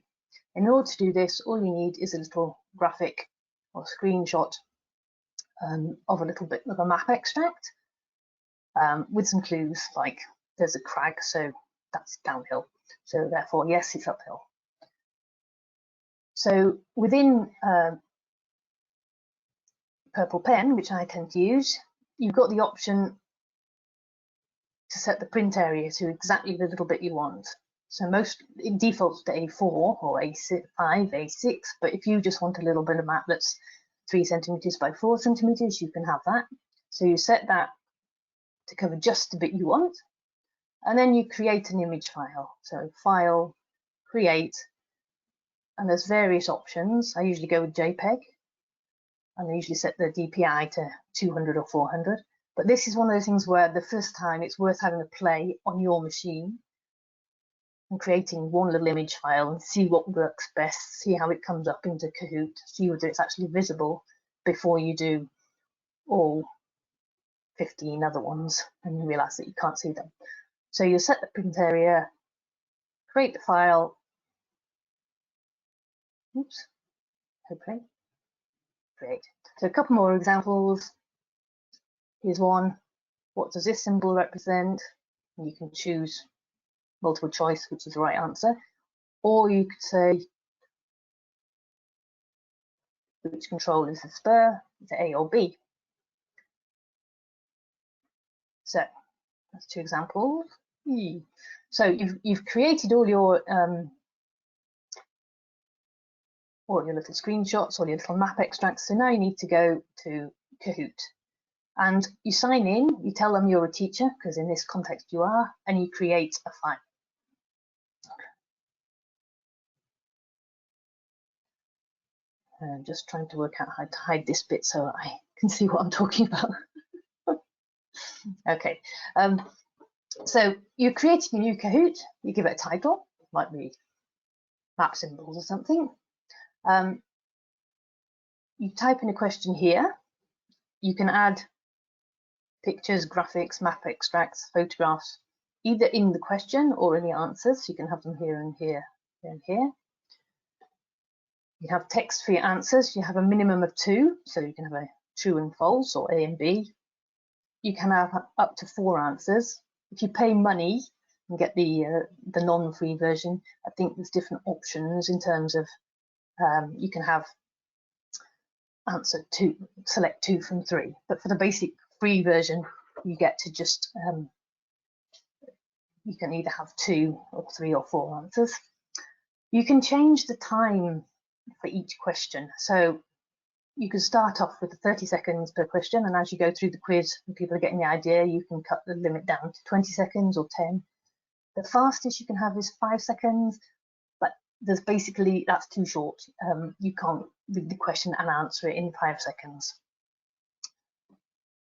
In order to do this, all you need is a little graphic or screenshot of a little bit of a map extract with some clues, like there's a crag, so that's downhill. So therefore, yes, it's uphill. So within Purple Pen, which I tend to use, you've got the option to set the print area to exactly the little bit you want. So it defaults to A4 or A5, A6, but if you just want a little bit of map that's 3 centimeters by 4 centimeters, you can have that. So you set that to cover just the bit you want, and then you create an image file. So File, Create, and there's various options. I usually go with JPEG, and I usually set the DPI to 200 or 400. But this is one of those things where the first time it's worth having a play on your machine and creating one little image file and see what works best, see how it comes up into Kahoot, see whether it's actually visible before you do all 15 other ones and you realize that you can't see them. So you set the print area, create the file, oops, hopefully, create. So a couple more examples. Here's one. What does this symbol represent? And you can choose multiple choice, which is the right answer. Or you could say, which control is the spur? Is it A or B? So that's 2 examples. So you've created all your little screenshots, all your little map extracts. So now you need to go to Kahoot. And you sign in, you tell them you're a teacher, because in this context you are, and you create a file. I'm just trying to work out how to hide this bit so I can see what I'm talking about. Okay, so you're creating a new Kahoot, you give it a title, it might be map symbols or something. You type in a question here, you can add pictures, graphics, map extracts, photographs, either in the question or in the answers. You can have them here and here and here. You have text for your answers. You have a minimum of 2, so you can have a true and false or A and B. You can have up to 4 answers. If you pay money and get the non-free version, I think there's different options in terms of you can have answer 2, select 2 from 3. But for the basic free version, you get to just you can either have 2 or 3 or 4 answers. You can change the time for each question. So you can start off with 30 seconds per question, and as you go through the quiz and people are getting the idea, you can cut the limit down to 20 seconds or 10. The fastest you can have is 5 seconds, but there's basically, that's too short. You can't read the question and answer it in 5 seconds.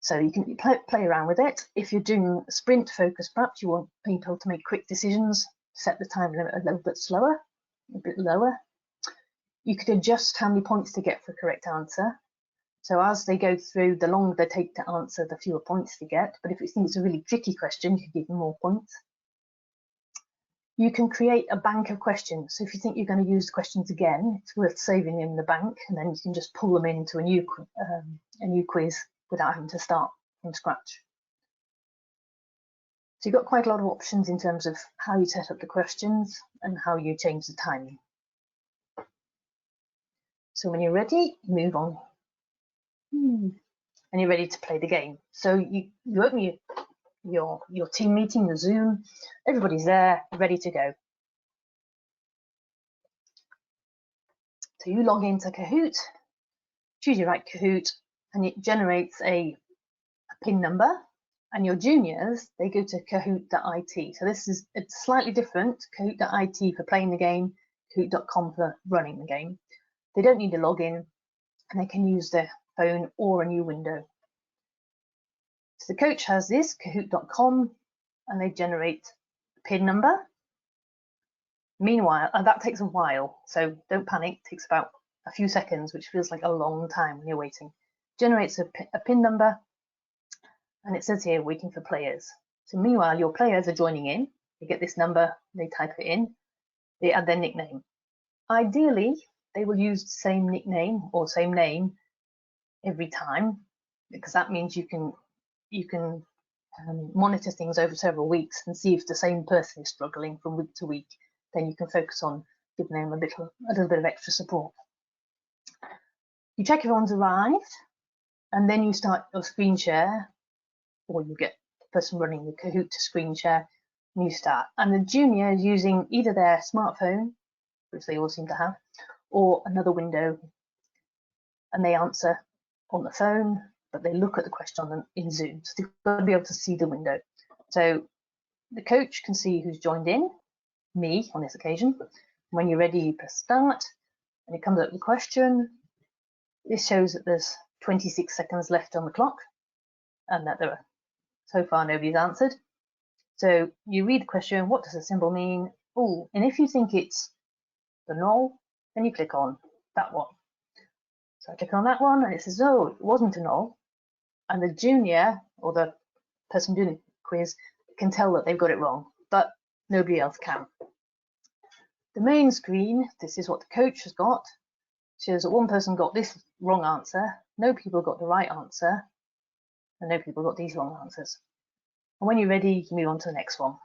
So you can play around with it. If you're doing sprint focus, perhaps you want people to make quick decisions, set the time limit a little bit slower, a bit lower. You could adjust how many points to get for correct answer. So as they go through, the longer they take to answer, the fewer points they get. But if you think it's a really tricky question, you can give them more points. You can create a bank of questions. So if you think you're going to use the questions again, it's worth saving them in the bank, and then you can just pull them into a new quiz without having to start from scratch. So you've got quite a lot of options in terms of how you set up the questions and how you change the timing. So when you're ready, move on. And you're ready to play the game. So you open your team meeting, the Zoom, everybody's there, ready to go. So you log into Kahoot, choose your right Kahoot, and it generates a PIN number. And your juniors, they go to kahoot.it. So this is slightly different, kahoot.it for playing the game, kahoot.com for running the game. They don't need a login, and they can use their phone or a new window. So the coach has this, kahoot.com, and they generate a PIN number. Meanwhile, and that takes a while, so don't panic, it takes about a few seconds, which feels like a long time when you're waiting. Generates a PIN number, and it says here, waiting for players. So meanwhile, your players are joining in, they get this number, they type it in, they add their nickname. Ideally, they will use the same nickname or same name every time, because that means you can monitor things over several weeks and see if the same person is struggling from week to week. Then you can focus on giving them a little bit of extra support. You check everyone's arrived, and then you start your screen share, or you get the person running the Kahoot to screen share, and you start. And the junior is using either their smartphone, which they all seem to have, or another window, and they answer on the phone, but they look at the question in Zoom. So they've got to be able to see the window. So the coach can see who's joined in, me on this occasion. When you're ready, you press start, and it comes up with the question. This shows that there's 26 seconds left on the clock, and that there are, so far nobody's answered. So you read the question, what does the symbol mean? Oh, and if you think it's the null, then you click on that one. So I click on that one, and it says, oh, it wasn't a null. And the junior, or the person doing the quiz, can tell that they've got it wrong, but nobody else can. The main screen, this is what the coach has got, shows that one person got this wrong answer, no people got the right answer, and no people got these wrong answers. And when you're ready, you can move on to the next one.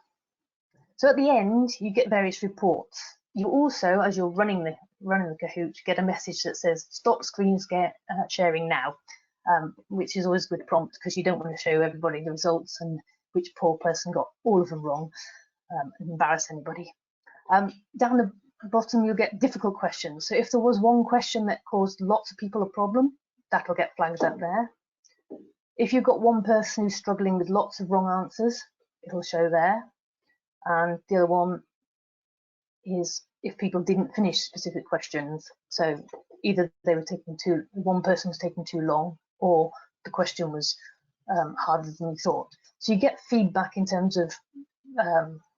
So at the end, you get various reports. You also, as you're running the Kahoot, get a message that says, stop screen sharing now, which is always a good prompt, because you don't want to show everybody the results and which poor person got all of them wrong and embarrass anybody. Down the bottom, you'll get difficult questions. So if there was one question that caused lots of people a problem, that'll get flagged up there. If you've got one person who's struggling with lots of wrong answers, it'll show there. And the other one is if people didn't finish specific questions. So either they were one person was taking too long, or the question was harder than you thought. So you get feedback in terms of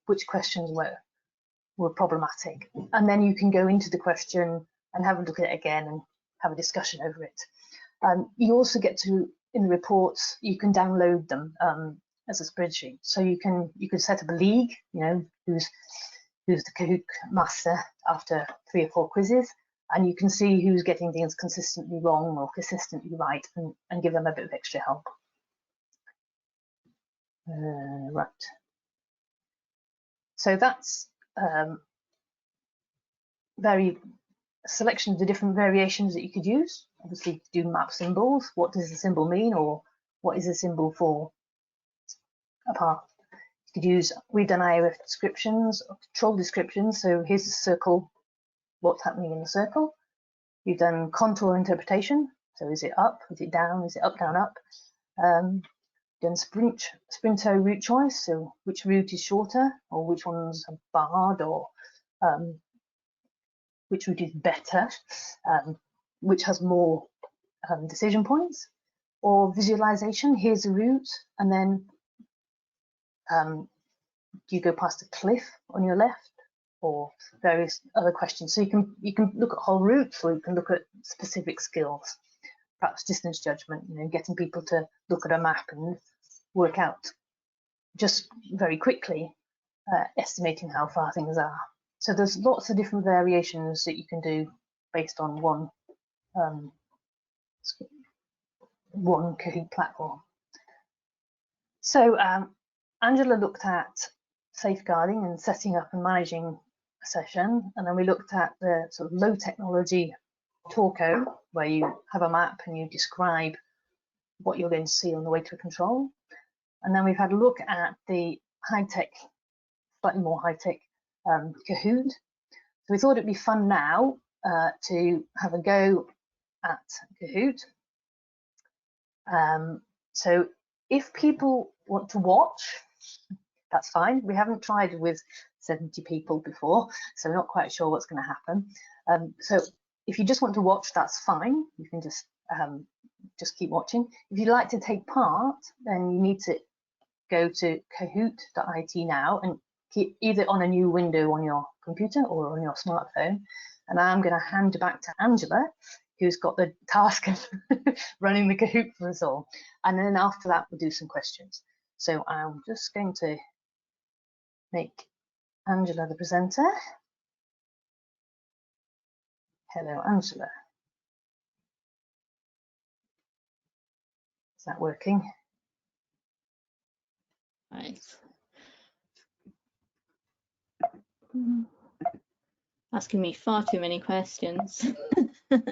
which questions were problematic. And then you can go into the question and have a look at it again and have a discussion over it. You also get to, in the reports, you can download them as a spreadsheet. So you can set up a league, who's the Kahoot master after 3 or 4 quizzes, and you can see who's getting things consistently wrong or consistently right, and give them a bit of extra help. Right. So that's selection of the different variations that you could use. Obviously, do map symbols. What does the symbol mean, or what is the symbol for a path? You could use, we've done IOF descriptions, or control descriptions. So here's the circle, what's happening in the circle. You've done contour interpretation. So is it up? Is it down? Is it up, down, up? Done sprinter route choice. So which route is shorter, or which one's barred, or which route is better, which has more decision points. or visualization. Here's a route, and then you go past a cliff on your left, or various other questions. So you can look at whole routes, or you can look at specific skills, perhaps distance judgment, getting people to look at a map and work out just very quickly, estimating how far things are. So there's lots of different variations that you can do based on one Kahoot platform. So Angela looked at safeguarding and setting up and managing a session, and then we looked at the sort of low technology talko, where you have a map and you describe what you're going to see on the way to a control. And then we've had a look at the high-tech, slightly more high-tech Kahoot. So we thought it'd be fun now to have a go at Kahoot. So if people want to watch, that's fine. We haven't tried with 70 people before, so we're not quite sure what's going to happen. So if you just want to watch, that's fine. You can just keep watching. If you'd like to take part, then you need to go to kahoot.it now and keep either on a new window on your computer or on your smartphone. And I'm going to hand back to Angela, who's got the task of running the Kahoot for us all. And then after that, we'll do some questions. So I'm just going to make Angela the presenter. Hello, Angela. Is that working? Right. Asking me far too many questions. I'm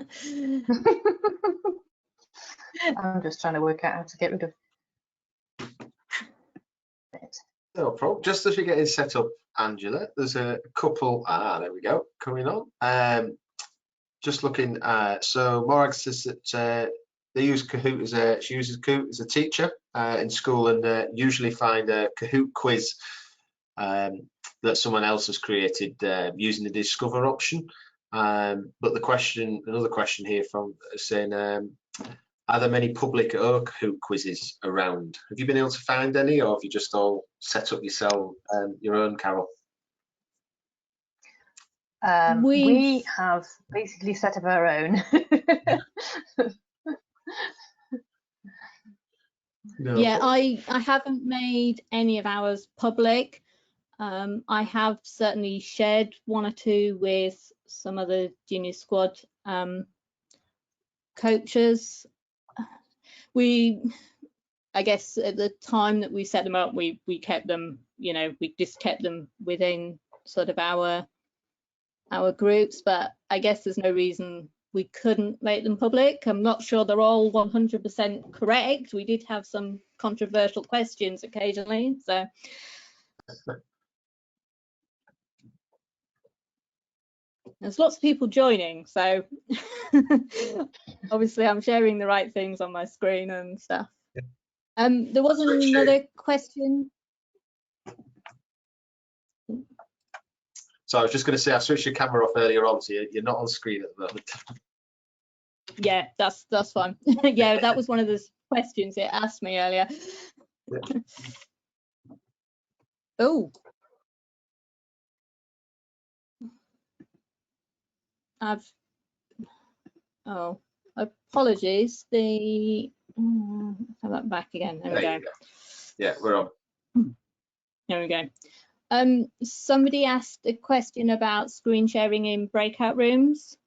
just trying to work out how to get rid of it. No problem. Just as you're getting set up, Angela, there's a couple, there we go, coming on. Just looking, so Morag says that they use Kahoot she uses Kahoot as a teacher in school, and usually find a Kahoot quiz that someone else has created using the discover option. But the question, another question here from saying, are there many public or Kahoot quizzes around? Have you been able to find any, or have you just all set up yourself your own, Carol? We have basically set up our own. No. Yeah, I haven't made any of ours public. I have certainly shared one or two with some of the junior squad coaches. I guess at the time that we set them up, we kept them, we just kept them within sort of our groups, but I guess there's no reason we couldn't make them public. I'm not sure they're all 100% correct. We did have some controversial questions occasionally, so. There's lots of people joining, so obviously I'm sharing the right things on my screen and stuff. There was another question. So I was just going to say, I switched your camera off earlier on, so you're not on screen at the moment. Yeah, that's fine. Yeah, that was one of the questions it asked me earlier. Yeah. Oh. Apologies. Have that back again. There we go. Yeah, we're on. There we go. Somebody asked a question about screen sharing in breakout rooms.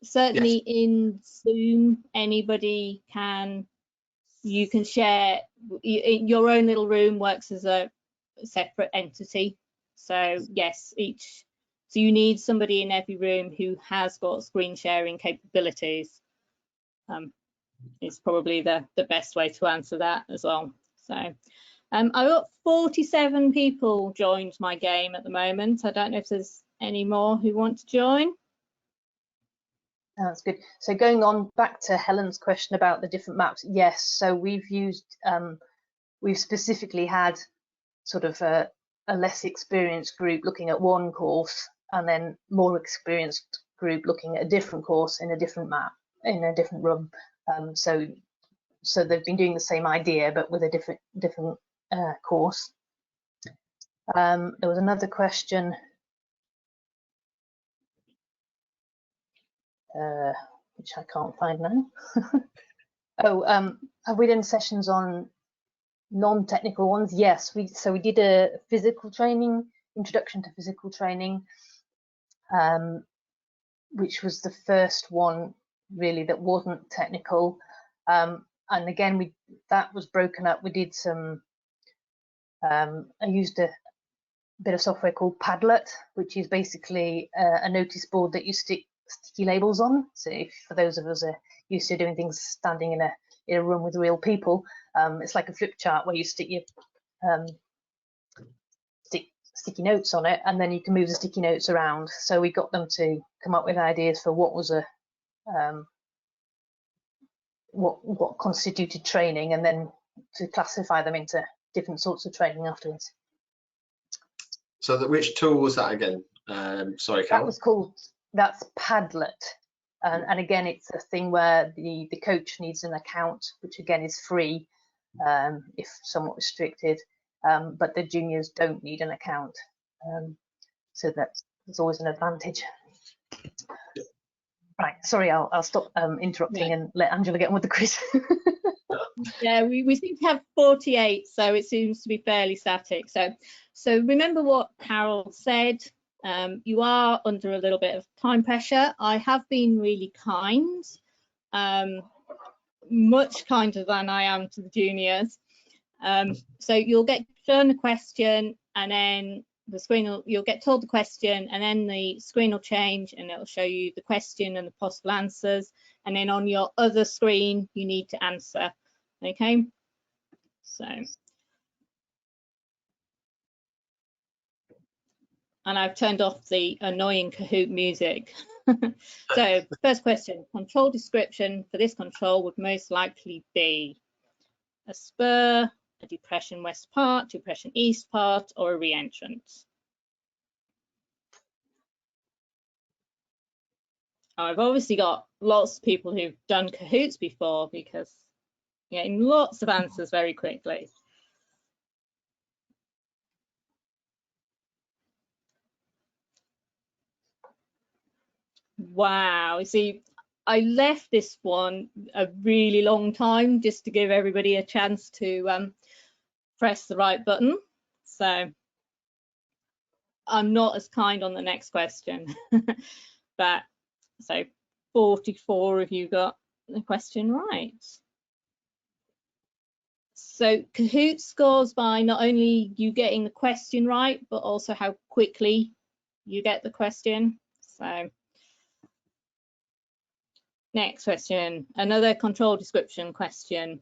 Certainly, yes. In Zoom, anybody you can share. Your own little room works as a separate entity. So yes, so you need somebody in every room who has got screen sharing capabilities. Is probably the best way to answer that as well. So I've got 47 people joined my game at the moment. I don't know if there's any more who want to join. That's good. So going on back to Helen's question about the different maps, yes. So we've specifically had sort of a less experienced group looking at one course, and then more experienced group looking at a different course in a different map. in a different room. So they've been doing the same idea but with a different course. There was another question, which I can't find now. Oh, have we done sessions on non-technical ones? Yes, we did a physical training, introduction to physical training, which was the first one really that wasn't technical. And again, that was broken up. We did some, I used a bit of software called Padlet, which is basically a notice board that you stick sticky labels on. So if, for those of us who are used to doing things standing in a room with real people, it's like a flip chart where you stick your sticky notes on it, and then you can move the sticky notes around. So we got them to come up with ideas for what was what constituted training, and then to classify them into different sorts of training afterwards. So which tool was that again? Sorry, Carol. That's Padlet. And again, it's a thing where the coach needs an account, which again is free, if somewhat restricted, but the juniors don't need an account. So that's always an advantage. Yeah. Right, sorry, I'll stop interrupting and let Angela get on with the quiz. Yeah, we seem to have 48, so it seems to be fairly static. So remember what Carol said. You are under a little bit of time pressure. I have been really kind, much kinder than I am to the juniors. So you'll get shown a question, and then the screen you'll get told the question, and then the screen will change and it'll show you the question and the possible answers, and then on your other screen you need to answer. Okay, so, and I've turned off the annoying Kahoot music. So first question, control description for this control would most likely be a spur, a depression west part, depression east part, or a re-entrance. I've obviously got lots of people who've done Kahoots before, because you're getting lots of answers very quickly. Wow, you see, I left this one a really long time just to give everybody a chance to press the right button. So I'm not as kind on the next question. But so 44 of you got the question right. So Kahoot scores by not only you getting the question right, but also how quickly you get the question. So next question, another control description question.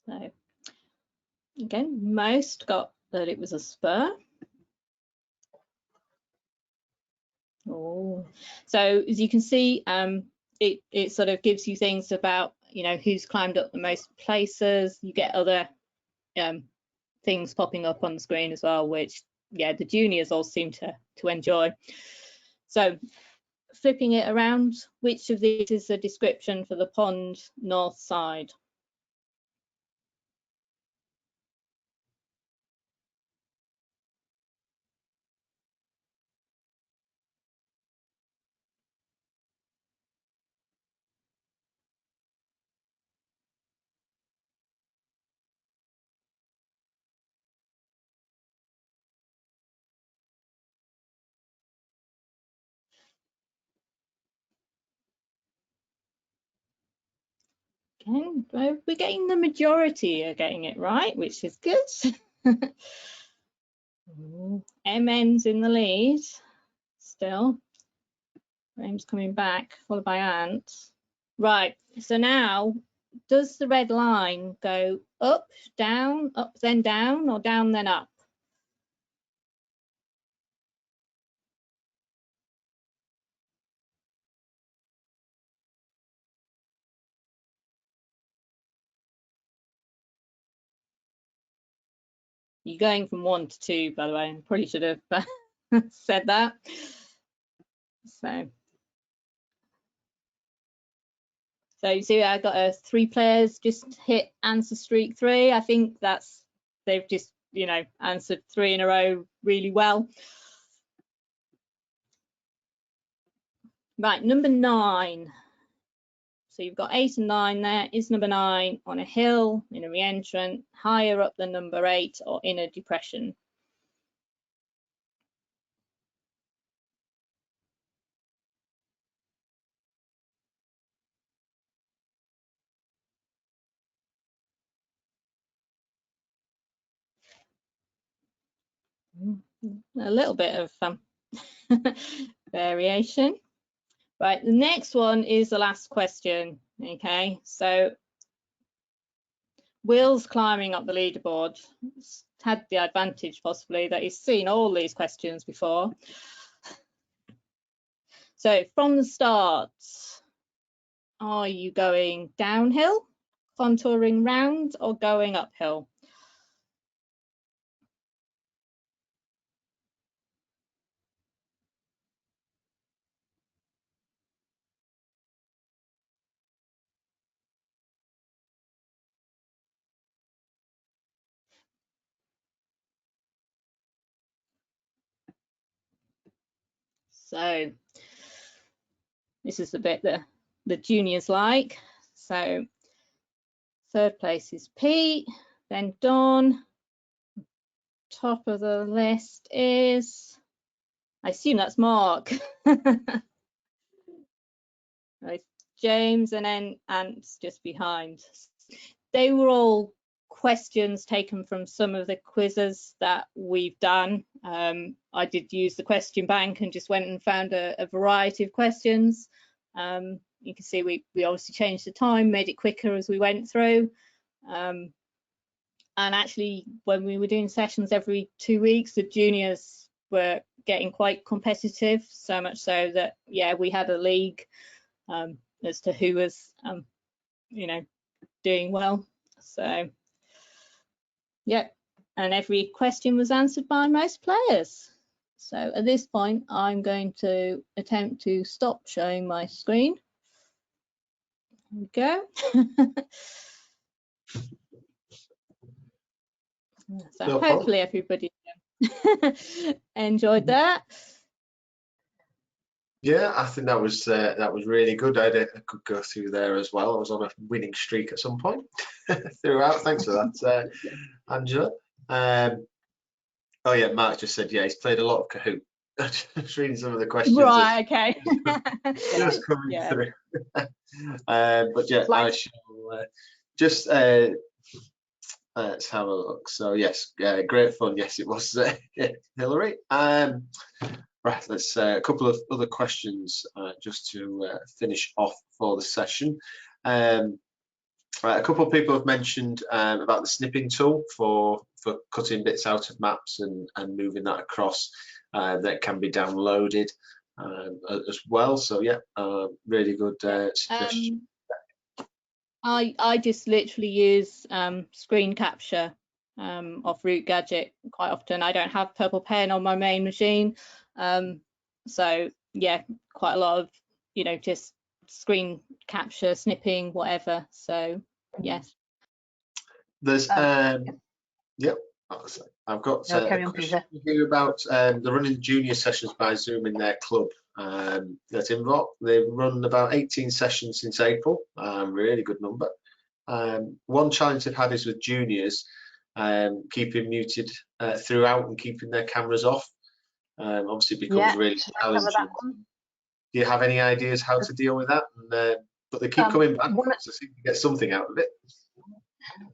So, again, most got that it was a spur. Oh, so as you can see, it sort of gives you things about, you know, who's climbed up the most places. You get other things popping up on the screen as well, which, yeah, the juniors all seem to enjoy. So flipping it around, which of these is a description for the pond north side? Okay, well, we're getting the majority are getting it right, which is good. MN's in the lead still. Graham's coming back, followed by Ant. Right, so now, does the red line go up, then down, or down, then up? You're going from 1 to 2, by the way. I probably should have said that. So you see, I got 3 players just hit answer streak 3. I think they've just, you know, answered 3 in a row really well. Right, number 9. So you've got 8 and 9 there. Is number 9 on a hill, in a re-entrant, higher up than number 8, or in a depression? A little bit of variation. Right, the next one is the last question. Okay, so Will's climbing up the leaderboard. He's had the advantage possibly that he's seen all these questions before. So from the start, are you going downhill, contouring round, or going uphill? So this is the bit that the juniors like. So 3rd place is Pete, then Dawn. Top of the list is, I assume that's Mark. Right, James, and then Ant's just behind. They were all questions taken from some of the quizzes that we've done. I did use the question bank and just went and found a variety of questions. You can see we obviously changed the time, made it quicker as we went through. And actually, when we were doing sessions every 2 weeks, the juniors were getting quite competitive, so much so that, yeah, we had a league as to who was, you know, doing well. So, yep, and every question was answered by most players. So at this point, I'm going to attempt to stop showing my screen. There we go. So no hopefully everybody enjoyed that. Yeah, I think that was really good. I could go through there as well. I was on a winning streak at some point throughout. Thanks for that, Angela. Oh yeah, Mark just said, yeah, he's played a lot of Kahoot. Just reading some of the questions. Right, okay. Just coming through. But yeah, I shall just let's have a look. So yes, great fun. Yes, it was Hillary. Right, let's a couple of other questions just to finish off for the session. Right, a couple of people have mentioned about the snipping tool for cutting bits out of maps and moving that across. That can be downloaded as well. So yeah, really good suggestion. I just literally use screen capture off Root Gadget quite often. I don't have Purple Pen on my main machine, so yeah, quite a lot of, you know, just screen capture, snipping, whatever. So yes. There's yep. I've got a question here about the running junior sessions by Zoom in their club. That's involved. They've run about 18 sessions since April. Really good number. One challenge they've had is with juniors, keeping muted throughout and keeping their cameras off. Obviously becomes really challenging. Do you have any ideas how to deal with that? And, but they keep coming back, so seem to get something out of it.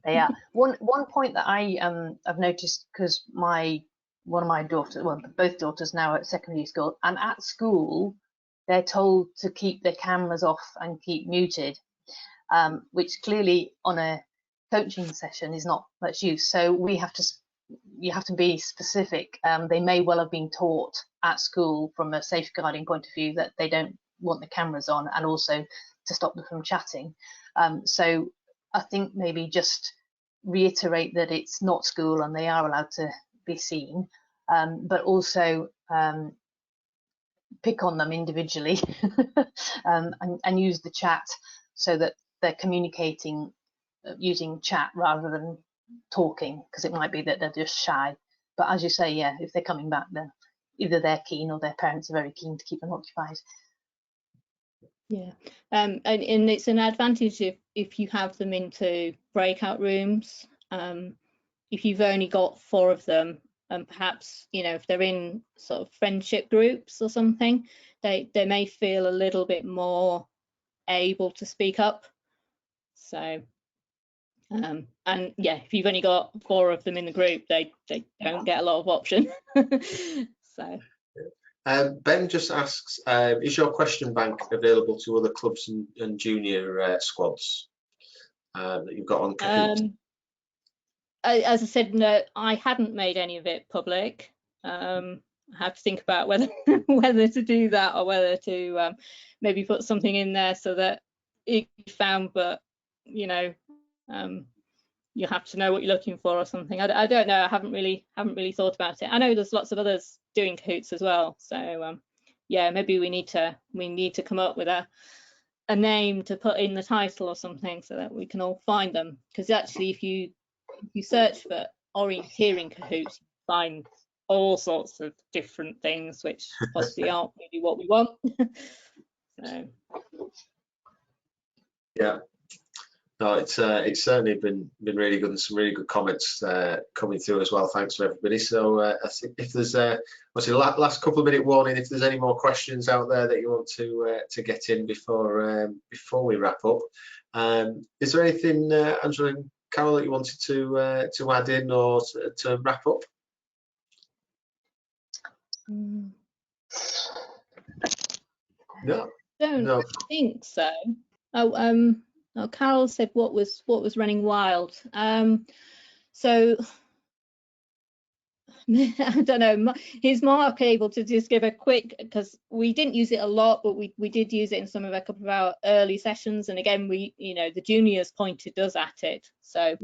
Yeah, one point that I've noticed, because one of my daughters, well, both daughters now at secondary school, and at school they're told to keep their cameras off and keep muted, which clearly on a coaching session is not much use. So you have to be specific. They may well have been taught at school from a safeguarding point of view that they don't want the cameras on, and also to stop them from chatting. So I think maybe just reiterate that it's not school and they are allowed to be seen, but also pick on them individually and use the chat so that they're communicating using chat rather than talking, because it might be that they're just shy. But as you say, yeah, if they're coming back, then either they're keen or their parents are very keen to keep them occupied. Yeah, and it's an advantage if you have them into breakout rooms. If you've only got 4 of them, and perhaps, you know, if they're in sort of friendship groups or something, they may feel a little bit more able to speak up. So and yeah, if you've only got 4 of them in the group, they don't get a lot of option. So Ben just asks, is your question bank available to other clubs and junior squads that you've got on Kahoot? As I said, no, I hadn't made any of it public. I have to think about whether whether to do that, or whether to maybe put something in there so that it can be found, but you know, you have to know what you're looking for or something. I don't know. I haven't really thought about it. I know there's lots of others doing Kahoots as well. So yeah, maybe we need to come up with a name to put in the title or something so that we can all find them. Because actually, if you search for orienteering Kahoots, you find all sorts of different things which possibly aren't really what we want. So Yeah. No, it's certainly been really good, and some really good comments coming through as well. Thanks to everybody. So I think if there's what's the last couple of minute warning, if there's any more questions out there that you want to get in before we wrap up, is there anything, Angela and Carol, that you wanted to add in or to wrap up? No, don't think so. Oh, Carol said what was running wild. So I don't know. Is Mark able to just give a quick, because we didn't use it a lot, but we did use it in some of a couple of our early sessions, and again, the juniors pointed us at it. So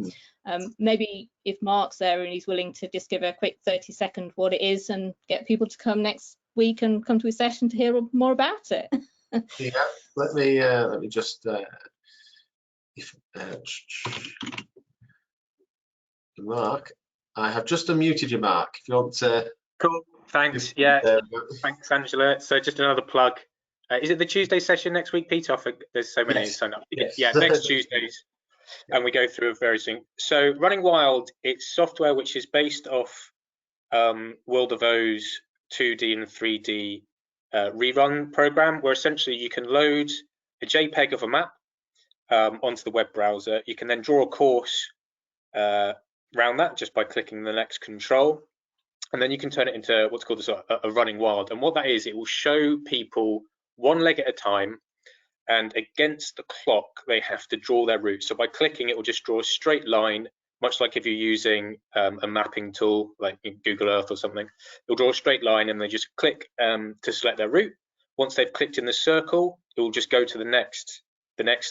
maybe if Mark's there and he's willing to just give a quick 30-second what it is, and get people to come next week and come to a session to hear more about it. Yeah, let me just Mark, I have just unmuted you, Mark. If you want to. Cool. Thanks. Yeah. Thanks, Angela. So just another plug. Is it the Tuesday session next week, Peter? I think there's so many Yes. signed up. Yes. Yeah, next Tuesdays, and we go through various things. So Running Wild, it's software which is based off World of O's 2D and 3D rerun program, where essentially you can load a JPEG of a map onto the web browser. You can then draw a course around that just by clicking the next control, and then you can turn it into what's called a running wild. And what that is, it will show people one leg at a time, and against the clock they have to draw their route. So by clicking, it will just draw a straight line, much like if you're using a mapping tool like Google Earth or something. It'll draw a straight line, and they just click to select their route. Once they've clicked in the circle, it will just go to the next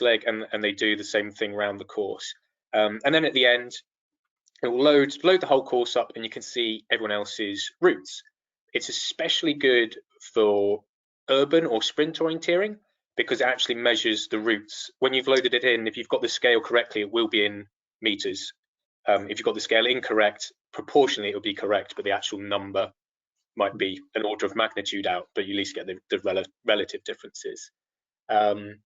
leg, and they do the same thing around the course. And then at the end, it will load the whole course up, and you can see everyone else's routes. It's especially good for urban or sprint orienteering because it actually measures the routes. When you've loaded it in, if you've got the scale correctly, it will be in meters. If you've got the scale incorrect, proportionally it will be correct, but the actual number might be an order of magnitude out, but you at least get the relative differences. And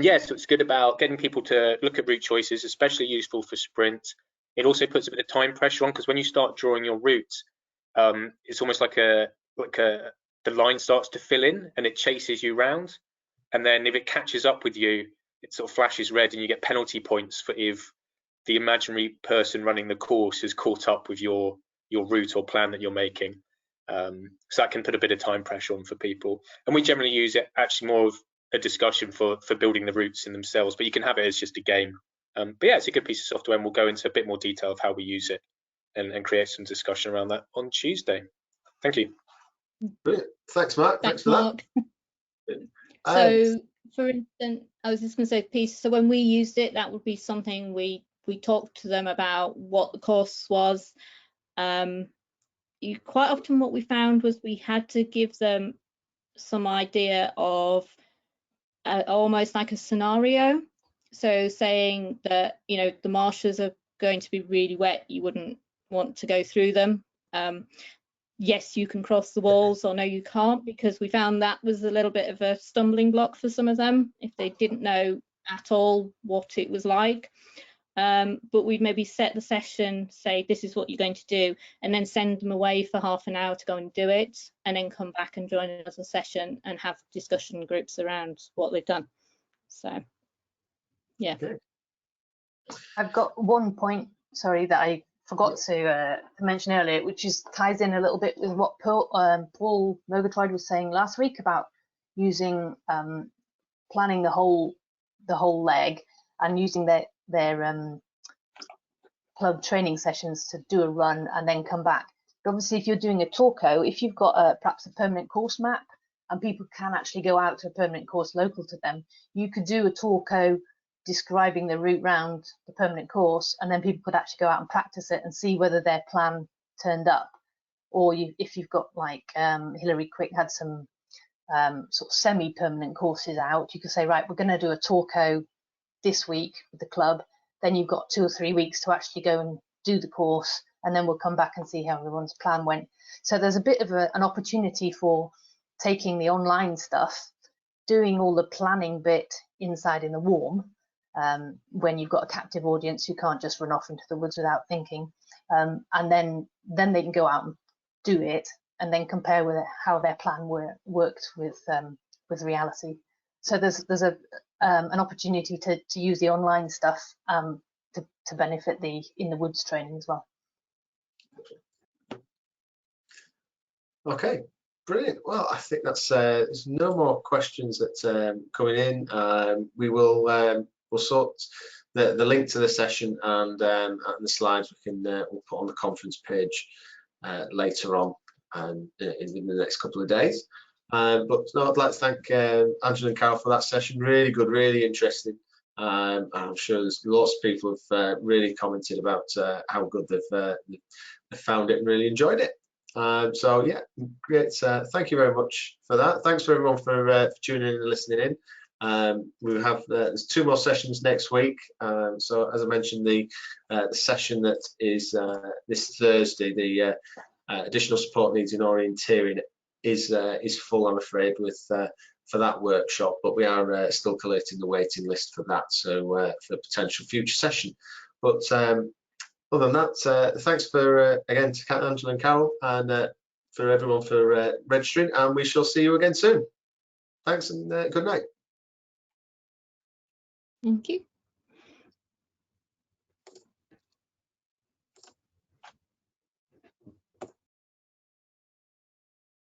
yeah, so it's good about getting people to look at route choices, especially useful for sprint. It also puts a bit of time pressure on, because when you start drawing your routes, it's almost like the line starts to fill in and it chases you round. And then if it catches up with you, it sort of flashes red, and you get penalty points for if the imaginary person running the course has caught up with your route or plan that you're making. So that can put a bit of time pressure on for people. And we generally use it actually more of a discussion for building the routes in themselves, but you can have it as just a game. But yeah, it's a good piece of software, and we'll go into a bit more detail of how we use it and create some discussion around that on Tuesday. Thank you. Brilliant. Thanks, Mark. Thanks for Mark. that. So, for instance, I was just going to say, piece. So when we used it, that would be something we talked to them about what the course was. Quite often what we found was we had to give them some idea of almost like a scenario. So saying that, you know, the marshes are going to be really wet, you wouldn't want to go through them. Yes, you can cross the walls, or no, you can't, because we found that was a little bit of a stumbling block for some of them if they didn't know at all what it was like. But we'd maybe set the session, say this is what you're going to do, and then send them away for half an hour to go and do it, and then come back and join another session and have discussion groups around what they've done. So yeah. Okay. I've got one point, sorry, that I forgot to mention earlier, which ties in a little bit with what Paul Murgatroyd was saying last week about using planning the whole leg and using their club training sessions to do a run and then come back. But obviously, if you're doing a talko, if you've got perhaps a permanent course map and people can actually go out to a permanent course local to them, you could do a talko describing the route round the permanent course, and then people could actually go out and practice it and see whether their plan turned up. Or if you've got, like Hilary Quick had some sort of semi-permanent courses out, you could say, right, we're going to do a talko this week with the club, then you've got 2 or 3 weeks to actually go and do the course, and then we'll come back and see how everyone's plan went. So there's a bit of an opportunity for taking the online stuff, doing all the planning bit inside in the warm, when you've got a captive audience who can't just run off into the woods without thinking, and then they can go out and do it and then compare with how their plan worked with reality. So there's an opportunity to use the online stuff to benefit the in the woods training as well. Okay, brilliant. Well, I think that's there's no more questions that coming in. We will we'll sort the link to the session and the slides we'll put on the conference page later on in the next couple of days. But no, I'd like to thank Angela and Carol for that session. Really good, really interesting. I'm sure there's lots of people have really commented about how good they've found it and really enjoyed it. So yeah, great. Thank you very much for that. Thanks for everyone for tuning in and listening in. We have there's 2 more sessions next week. So as I mentioned, the session that is this Thursday, the additional support needs in orienteering, is full, I'm afraid, with for that workshop, but we are still collating the waiting list for that, so for a potential future session. But other than that, thanks for again to Angela and Carol, and for everyone for registering, and we shall see you again soon. Thanks, and good night. Thank you.